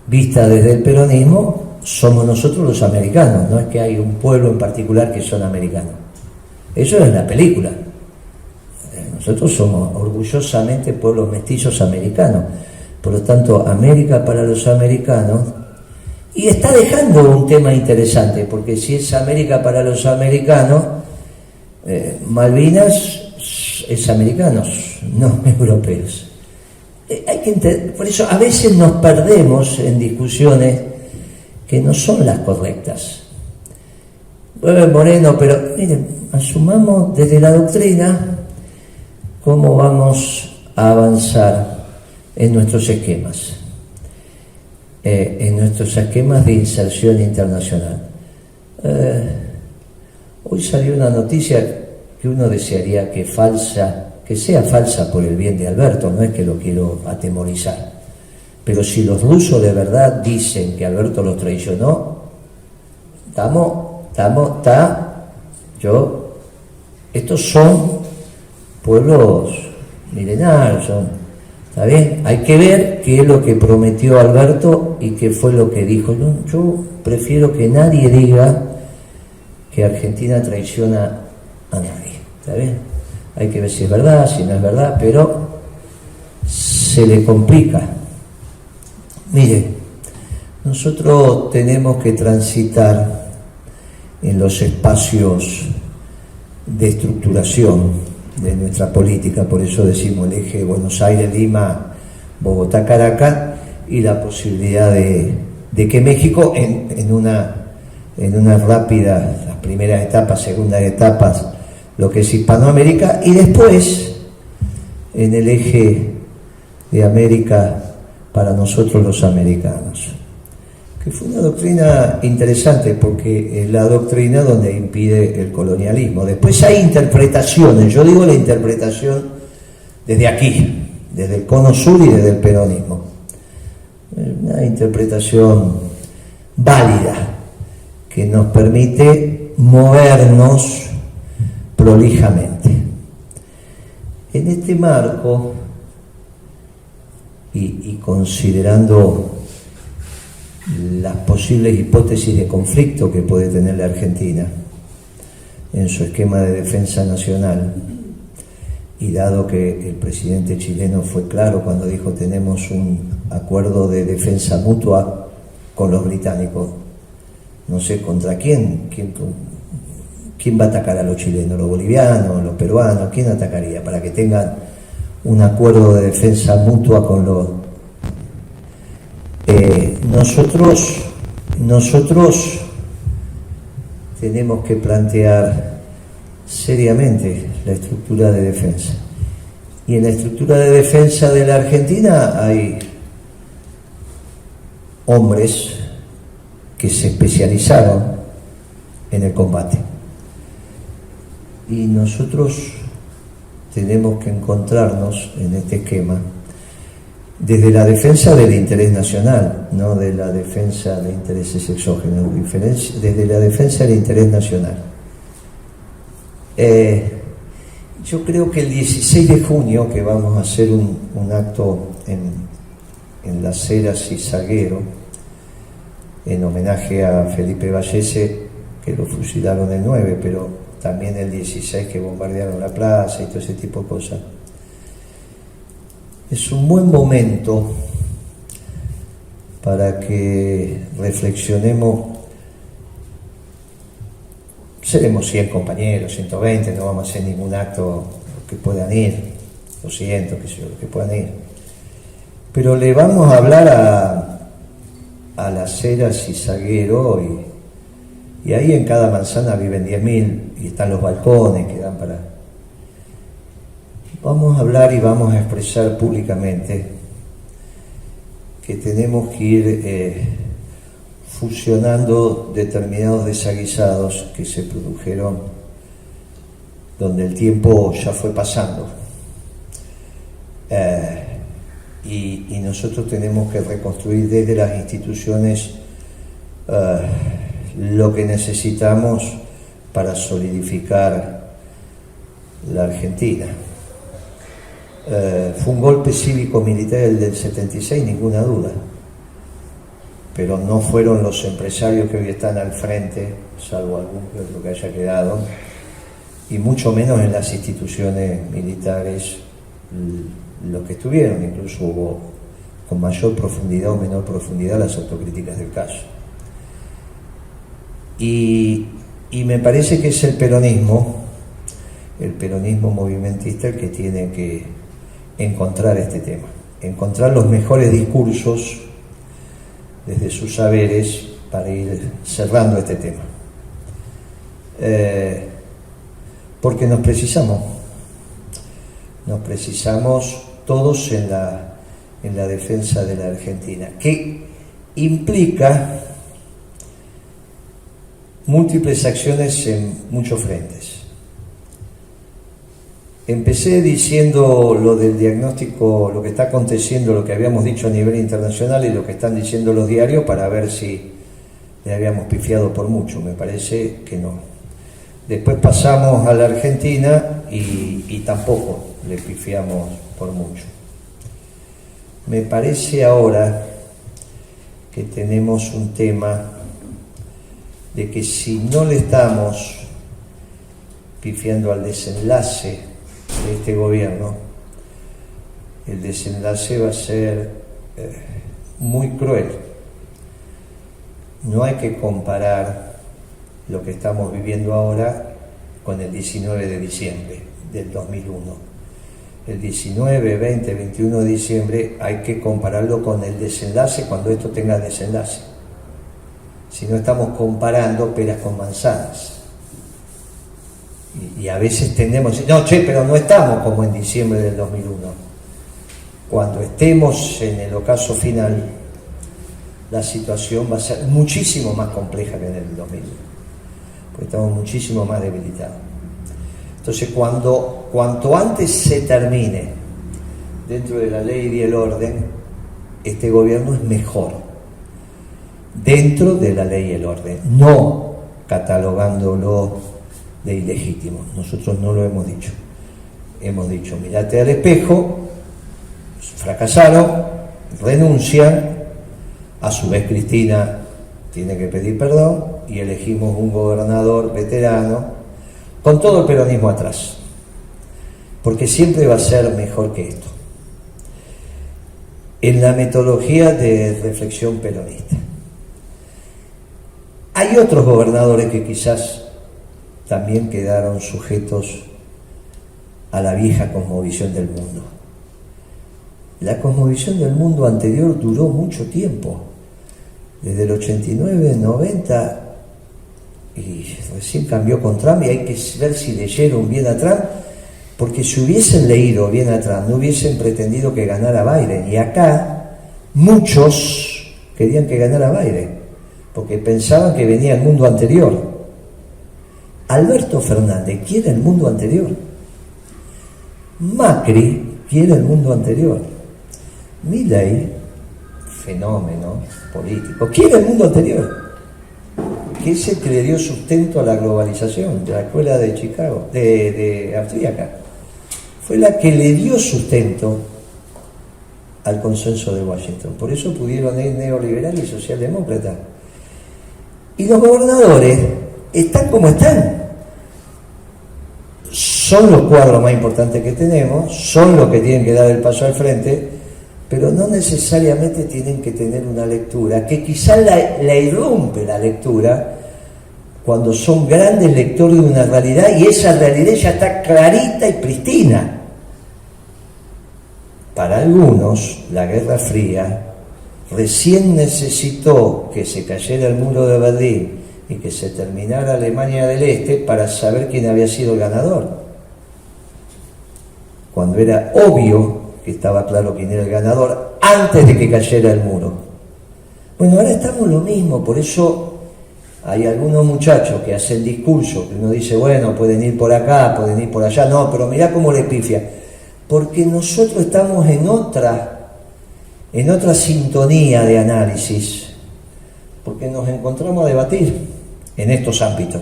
vista desde el peronismo, somos nosotros los americanos, no es que hay un pueblo en particular que son americanos. Eso es la película. Nosotros somos orgullosamente pueblos mestizos americanos. Por lo tanto, América para los americanos, y está dejando un tema interesante, porque si es América para los americanos, Malvinas es americanos, no europeos. Hay que por eso a veces nos perdemos en discusiones que no son las correctas. Moreno, pero miren, asumamos desde la doctrina cómo vamos a avanzar en nuestros esquemas de inserción internacional. Hoy salió una noticia que uno desearía que sea falsa por el bien de Alberto, no es que lo quiero atemorizar, pero si los rusos de verdad dicen que Alberto los traicionó, estos son pueblos milenarios, ¿está bien? Hay que ver qué es lo que prometió Alberto y qué fue lo que dijo. Yo prefiero que nadie diga que Argentina traiciona a nadie, ¿está bien? Hay que ver si es verdad, si no es verdad, pero se le complica. Mire, nosotros tenemos que transitar en los espacios de estructuración de nuestra política, por eso decimos el eje Buenos Aires, Lima, Bogotá, Caracas, y la posibilidad de que México en una rápida, las primeras etapas, segundas etapas, lo que es Hispanoamérica, y después en el eje de América para nosotros los americanos, que fue una doctrina interesante porque es la doctrina donde impide el colonialismo. Después hay interpretaciones, yo digo la interpretación desde aquí, desde el cono sur y desde el peronismo, una interpretación válida que nos permite movernos prolijamente. En este marco y considerando las posibles hipótesis de conflicto que puede tener la Argentina en su esquema de defensa nacional, y dado que el presidente chileno fue claro cuando dijo tenemos un acuerdo de defensa mutua con los británicos, no sé contra quién va a atacar a los chilenos, los bolivianos, los peruanos, ¿quién atacaría para que tengan un acuerdo de defensa mutua con los... Nosotros tenemos que plantear seriamente la estructura de defensa. Y en la estructura de defensa de la Argentina hay hombres que se especializaron en el combate. Y nosotros tenemos que encontrarnos en este esquema desde la defensa del interés nacional, no de la defensa de intereses exógenos, desde la defensa del interés nacional. Yo creo que el 16 de junio, que vamos a hacer un acto en Las Heras y Salguero, en homenaje a Felipe Vallese, que lo fusilaron el 9, pero también el 16 que bombardearon la plaza y todo ese tipo de cosas. Es un buen momento para que reflexionemos. Seremos 100 compañeros, 120, no vamos a hacer ningún acto que puedan ir, 200, que sé yo, que puedan ir. Pero le vamos a hablar a Las Heras y Salguero, y ahí en cada manzana viven 10.000 y están los balcones que dan para... Vamos a hablar y vamos a expresar públicamente que tenemos que ir fusionando determinados desaguisados que se produjeron donde el tiempo ya fue pasando. y nosotros tenemos que reconstruir desde las instituciones lo que necesitamos para solidificar la Argentina. Fue un golpe cívico-militar el del 76, ninguna duda, pero no fueron los empresarios que hoy están al frente, salvo algún que otro que haya quedado, y mucho menos en las instituciones militares los que estuvieron. Incluso hubo con mayor profundidad o menor profundidad las autocríticas del caso. Y me parece que es el peronismo movimentista el que tiene que encontrar este tema, encontrar los mejores discursos desde sus saberes para ir cerrando este tema. Porque nos precisamos todos en la defensa de la Argentina, que implica múltiples acciones en muchos frentes. Empecé diciendo lo del diagnóstico, lo que está aconteciendo, lo que habíamos dicho a nivel internacional y lo que están diciendo los diarios, para ver si le habíamos pifiado por mucho. Me parece que no. Después pasamos a la Argentina y tampoco le pifiamos por mucho. Me parece ahora que tenemos un tema de que si no le estamos pifiando al desenlace de este gobierno, el desenlace va a ser muy cruel. No hay que comparar lo que estamos viviendo ahora con el 19 de diciembre del 2001. El 19, 20, 21 de diciembre hay que compararlo con el desenlace cuando esto tenga desenlace. Si no, estamos comparando peras con manzanas. Y a veces tendemos, no, pero no estamos como en diciembre del 2001. Cuando estemos en el ocaso final, la situación va a ser muchísimo más compleja que en el 2001, porque estamos muchísimo más debilitados. Entonces, cuanto antes se termine dentro de la ley y el orden, este gobierno es mejor dentro de la ley y el orden, no catalogándolo de ilegítimo. Nosotros no lo hemos dicho. Hemos dicho, mirate al espejo, fracasaron, renuncian, a su vez Cristina tiene que pedir perdón y elegimos un gobernador veterano con todo el peronismo atrás, porque siempre va a ser mejor que esto en la metodología de reflexión peronista. Hay otros gobernadores que quizás también quedaron sujetos a la vieja cosmovisión del mundo. La cosmovisión del mundo anterior duró mucho tiempo, desde el 89, 90, y recién cambió con Trump, y hay que ver si leyeron bien a Trump, porque si hubiesen leído bien a Trump, no hubiesen pretendido que ganara Biden. Y acá muchos querían que ganara Biden, porque pensaban que venía el mundo anterior. Alberto Fernández quiere el mundo anterior. Macri quiere el mundo anterior. Milei, fenómeno político, quiere el mundo anterior, que es el que le dio sustento a la globalización, de la escuela de Chicago, de austríaca. Fue la que le dio sustento al consenso de Washington. Por eso pudieron ir neoliberales y socialdemócratas. Y los gobernadores están como están. Son los cuadros más importantes que tenemos, son los que tienen que dar el paso al frente, pero no necesariamente tienen que tener una lectura, que quizás la irrumpe la lectura cuando son grandes lectores de una realidad y esa realidad ya está clarita y pristina. Para algunos, la Guerra Fría recién necesitó que se cayera el muro de Berlín y que se terminara Alemania del Este para saber quién había sido el ganador. Cuando era obvio que estaba claro quién era el ganador antes de que cayera el muro. Bueno, ahora estamos lo mismo, por eso hay algunos muchachos que hacen discurso, que uno dice, bueno, pueden ir por acá, pueden ir por allá, no, pero mirá cómo le pifia. porque nosotros estamos en otra sintonía de análisis, porque nos encontramos a debatir en estos ámbitos.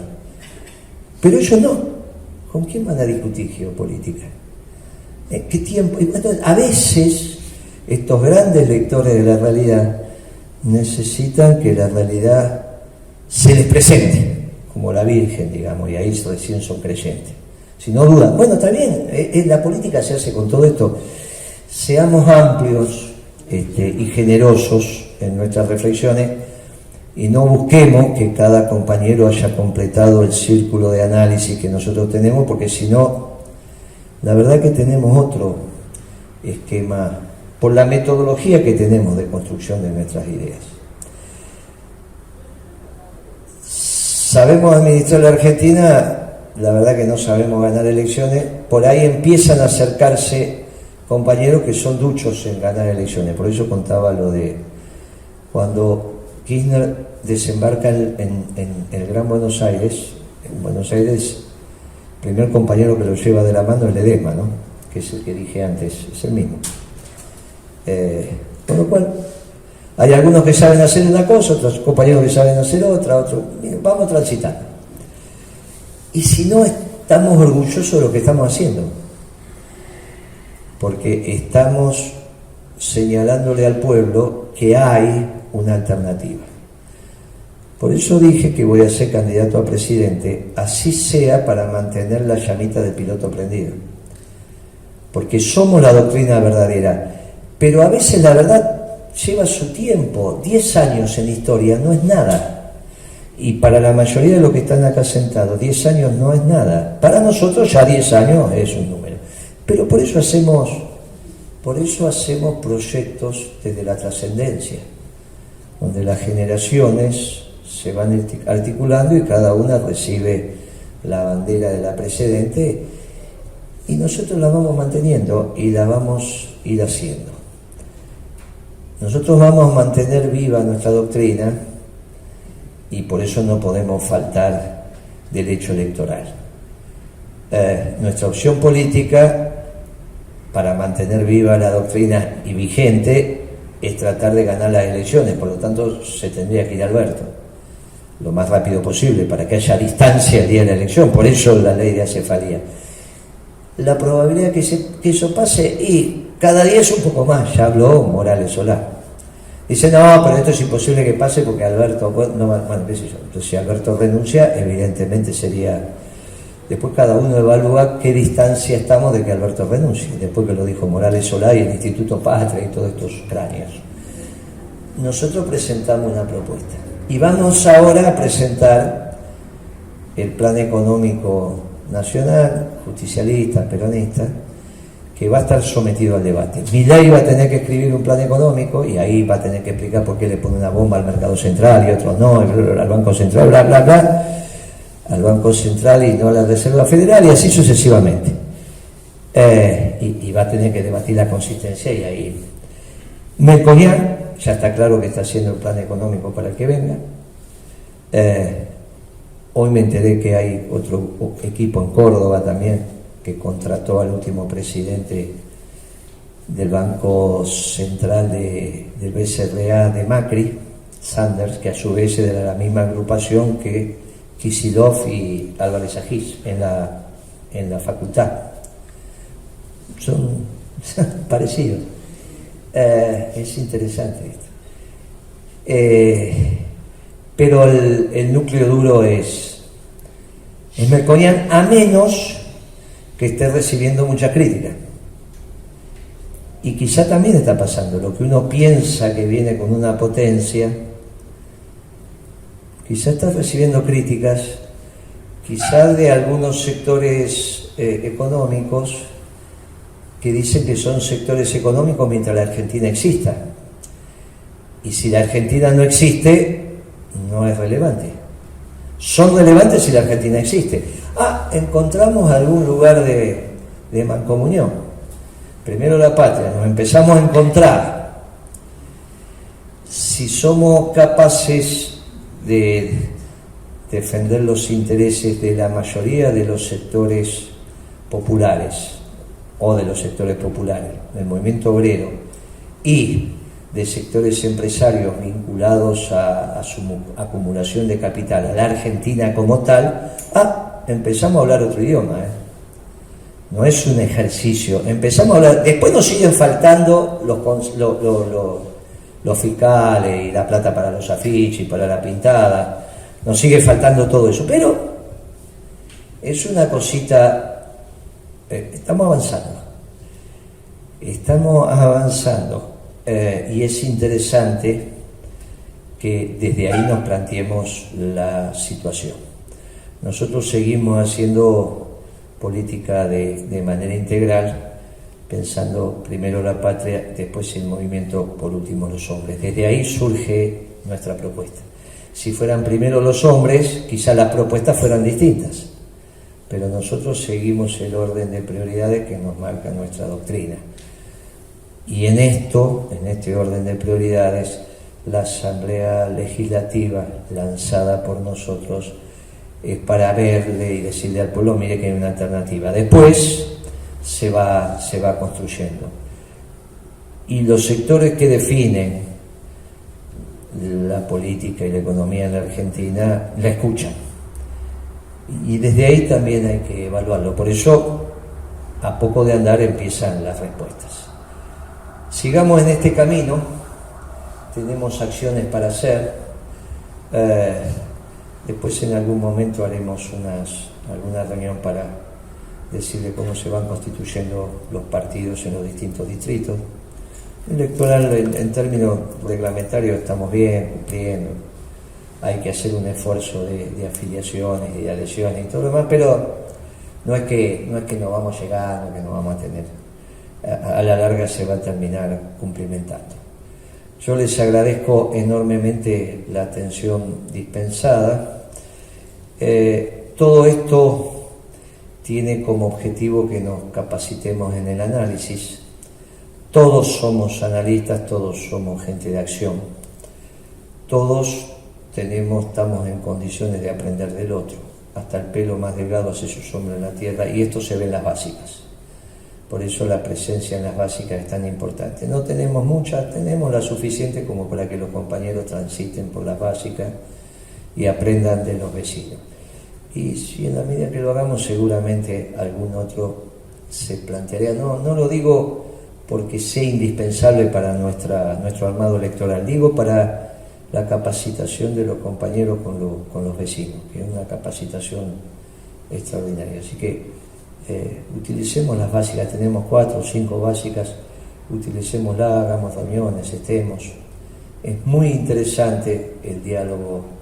Pero ellos no. ¿Con quién van a discutir geopolítica? ¿En qué tiempo? A veces estos grandes lectores de la realidad necesitan que la realidad se les presente, como la Virgen, digamos, y ahí recién son creyentes. Si no dudan, bueno, está bien, la política se hace con todo esto. Seamos amplios y generosos en nuestras reflexiones y no busquemos que cada compañero haya completado el círculo de análisis que nosotros tenemos, porque si no, la verdad que tenemos otro esquema por la metodología que tenemos de construcción de nuestras ideas. Sabemos administrar la Argentina, la verdad que no sabemos ganar elecciones. Por ahí empiezan a acercarse compañeros que son duchos en ganar elecciones. Por eso contaba lo de cuando Kirchner desembarca en el Gran Buenos Aires. En Buenos Aires, el primer compañero que lo lleva de la mano es Ledesma, ¿no? Que es el que dije antes, es el mismo. Con lo cual, hay algunos que saben hacer una cosa, otros compañeros que saben hacer otra, otros. Vamos transitando. Y si no, estamos orgullosos de lo que estamos haciendo, porque estamos señalándole al pueblo que hay una alternativa. Por eso dije que voy a ser candidato a presidente, así sea para mantener la llamita del piloto prendido, porque somos la doctrina verdadera, pero a veces la verdad lleva su tiempo. 10 años en historia no es nada. Y para la mayoría de los que están acá sentados, 10 años no es nada. Para nosotros ya 10 años es un número. Pero por eso hacemos proyectos desde la trascendencia, donde las generaciones se van articulando y cada una recibe la bandera de la precedente y nosotros la vamos manteniendo y la vamos a ir haciendo. Nosotros vamos a mantener viva nuestra doctrina y por eso no podemos faltar del hecho electoral. Nuestra opción política para mantener viva la doctrina y vigente es tratar de ganar las elecciones, por lo tanto se tendría que ir Alberto lo más rápido posible para que haya distancia el día de la elección, por eso la ley de acefalía. La probabilidad que eso pase, y cada día es un poco más, ya habló Morales Solá. Dice, no, pero esto es imposible que pase porque Alberto, bueno, qué sé yo. Entonces, si Alberto renuncia, evidentemente sería. Después cada uno evalúa qué distancia estamos de que Alberto renuncie, después que lo dijo Morales Solá y el Instituto Patria y todos estos cráneos. Nosotros presentamos una propuesta y vamos ahora a presentar el plan económico nacional, justicialista, peronista, que va a estar sometido al debate. Milei va a tener que escribir un plan económico y ahí va a tener que explicar por qué le pone una bomba al mercado central y otros no, al Banco Central, bla, bla, bla, al Banco Central y no a la Reserva Federal y así sucesivamente. Y va a tener que debatir la consistencia y ahí. Melconian ya está claro que está haciendo el plan económico para el que venga. Hoy me enteré que hay otro equipo en Córdoba también que contrató al último presidente del Banco Central del BCRA de Macri, Sanders, que a su vez era la misma agrupación que Kicillof y Álvarez Agís en la facultad. Son parecidos. Es interesante esto. Pero el núcleo duro es Melconian, a menos que esté recibiendo mucha crítica. Y quizá también está pasando, lo que uno piensa que viene con una potencia, quizá está recibiendo críticas, quizá de algunos sectores económicos que dicen que son sectores económicos mientras la Argentina exista. Y si la Argentina no existe, no es relevante. Son relevantes si la Argentina existe. Encontramos algún lugar de mancomunión. Primero la patria, nos empezamos a encontrar. Si somos capaces de defender los intereses de la mayoría de los sectores populares, o de los sectores populares, del movimiento obrero y de sectores empresarios vinculados a su acumulación de capital, a la Argentina como tal, empezamos a hablar otro idioma, No es un ejercicio, empezamos a hablar, después nos siguen faltando los fiscales y la plata para los afiches y para la pintada, nos sigue faltando todo eso, pero es una cosita, estamos avanzando, y es interesante que desde ahí nos planteemos la situación. Nosotros seguimos haciendo política de manera integral, pensando primero la patria, después el movimiento, por último los hombres. Desde ahí surge nuestra propuesta. Si fueran primero los hombres, quizá las propuestas fueran distintas, pero nosotros seguimos el orden de prioridades que nos marca nuestra doctrina. Y en este orden de prioridades, la Asamblea Legislativa lanzada por nosotros es para verle y decirle al pueblo, mire que hay una alternativa. Después se va construyendo. Y los sectores que definen la política y la economía en la Argentina la escuchan. Y desde ahí también hay que evaluarlo. Por eso, a poco de andar empiezan las respuestas. Sigamos en este camino, tenemos acciones para hacer. Después en algún momento haremos alguna reunión para decirle cómo se van constituyendo los partidos en los distintos distritos. Electoral, en términos reglamentarios, estamos bien, cumpliendo. Hay que hacer un esfuerzo de afiliaciones y de adhesiones y todo lo demás, pero no es que no vamos llegando, que no vamos a tener. A la larga se va a terminar cumplimentando. Yo les agradezco enormemente la atención dispensada. Todo esto tiene como objetivo que nos capacitemos en el análisis. Todos somos analistas, todos somos gente de acción. Todos estamos en condiciones de aprender del otro. Hasta el pelo más delgado hace su sombra en la tierra, y esto se ve en las básicas. Por eso la presencia en las básicas es tan importante. No tenemos muchas, tenemos la suficiente como para que los compañeros transiten por las básicas y aprendan de los vecinos. Y si en la medida que lo hagamos, seguramente algún otro se plantearía. No lo digo porque sea indispensable para nuestro armado electoral, digo para la capacitación de los compañeros con los vecinos, que es una capacitación extraordinaria. Así que utilicemos las básicas, tenemos 4 o 5 básicas, utilicémoslas, hagamos reuniones, estemos. Es muy interesante el diálogo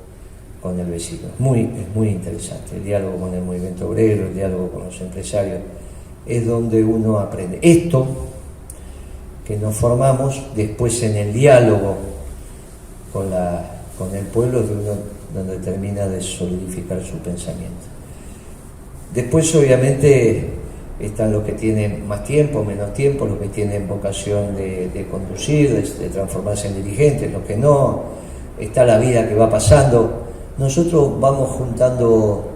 con el vecino, es muy interesante el diálogo con el movimiento obrero, el diálogo con los empresarios, es donde uno aprende. Esto que nos formamos después en el diálogo con el pueblo es donde termina de solidificar su pensamiento. Después, obviamente, están los que tienen más tiempo, menos tiempo, los que tienen vocación de conducir, de transformarse en dirigentes, los que no, está la vida que va pasando. Nosotros vamos juntando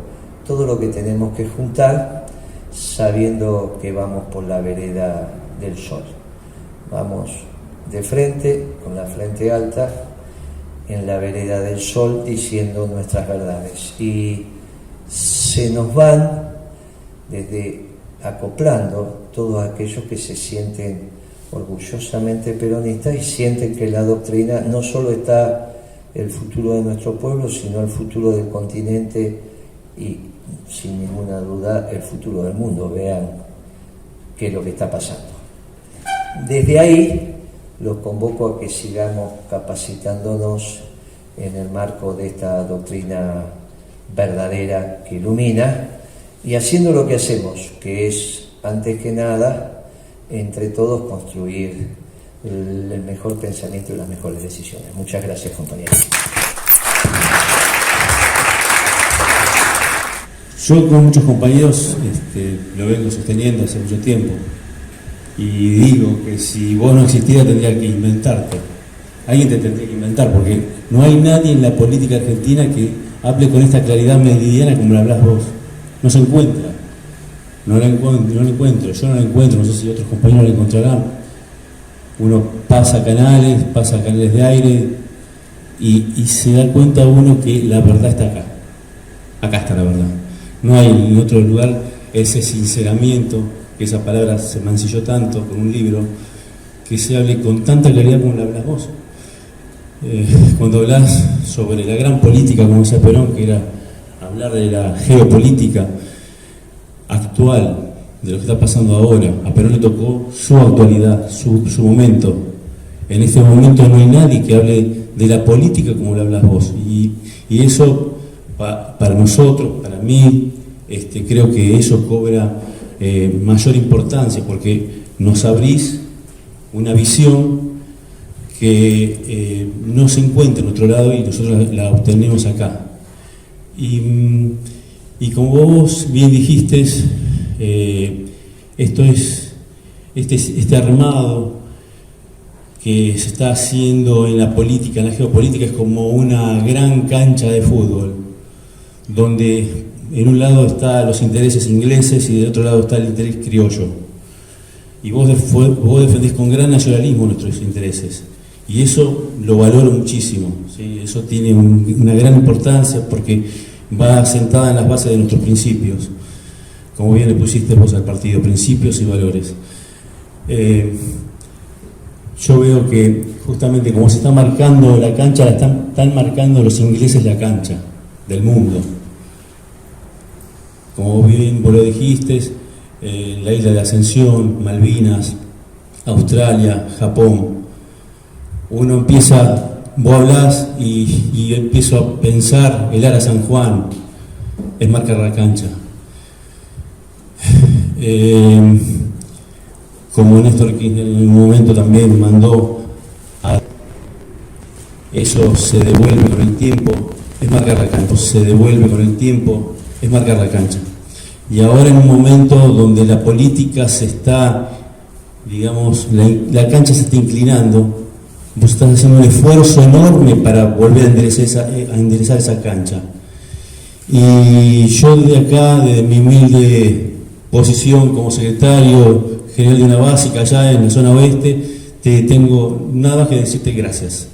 todo lo que tenemos que juntar, sabiendo que vamos por la vereda del sol. Vamos de frente, con la frente alta, en la vereda del sol, diciendo nuestras verdades. Y se nos van desde acoplando todos aquellos que se sienten orgullosamente peronistas y sienten que la doctrina no solo está el futuro de nuestro pueblo, sino el futuro del continente y, sin ninguna duda, el futuro del mundo. Vean qué es lo que está pasando. Desde ahí los convoco a que sigamos capacitándonos en el marco de esta doctrina verdadera que ilumina y haciendo lo que hacemos, que es, antes que nada, entre todos construir el mejor pensamiento y las mejores decisiones. Muchas gracias, compañeros. Yo con muchos compañeros lo vengo sosteniendo hace mucho tiempo y digo que si vos no existieras tendrías que inventarte. Alguien te tendría que inventar, porque no hay nadie en la política argentina que hable con esta claridad meridiana como la hablás vos. No se encuentra. no la encuentro, yo no la encuentro, no sé si otros compañeros la encontrarán. Uno pasa canales de aire y se da cuenta uno que la verdad está acá. Acá está la verdad. No hay en otro lugar ese sinceramiento, que esa palabra se mancilló tanto con un libro, que se hable con tanta claridad como la hablas vos. Cuando hablas sobre la gran política, como decía Perón, que era hablar de la geopolítica actual, de lo que está pasando ahora, a Perón le tocó su actualidad, su momento. En este momento no hay nadie que hable de la política como lo hablas vos. Y eso, para nosotros, para mí, creo que eso cobra mayor importancia, porque nos abrís una visión que no se encuentra en otro lado y nosotros la obtenemos acá. Y como vos bien dijiste, este armado que se está haciendo en la política, en la geopolítica, es como una gran cancha de fútbol, donde en un lado están los intereses ingleses y del otro lado está el interés criollo. Y vos defendés con gran nacionalismo nuestros intereses. Y eso lo valoro muchísimo, ¿sí? Eso tiene una gran importancia porque va sentada en las bases de nuestros principios. Como bien le pusiste vos al partido, principios y valores. Yo veo que justamente como se está marcando la cancha, la están marcando los ingleses la cancha del mundo. Como bien vos lo dijiste, la isla de Ascensión, Malvinas, Australia, Japón. Uno empieza, vos hablás y empiezo a pensar, el Ara San Juan es marcar la cancha. Como Néstor Kirchner en un momento también mandó a eso, se devuelve con el tiempo, es marcar la cancha, se devuelve con el tiempo, es marcar la cancha. Y ahora en un momento donde la política se está, digamos, la cancha se está inclinando, vos estás haciendo un esfuerzo enorme para volver a enderezar esa cancha. Y yo desde acá, desde mi humilde posición como secretario general de una básica allá en la zona oeste, te tengo nada más que decirte gracias.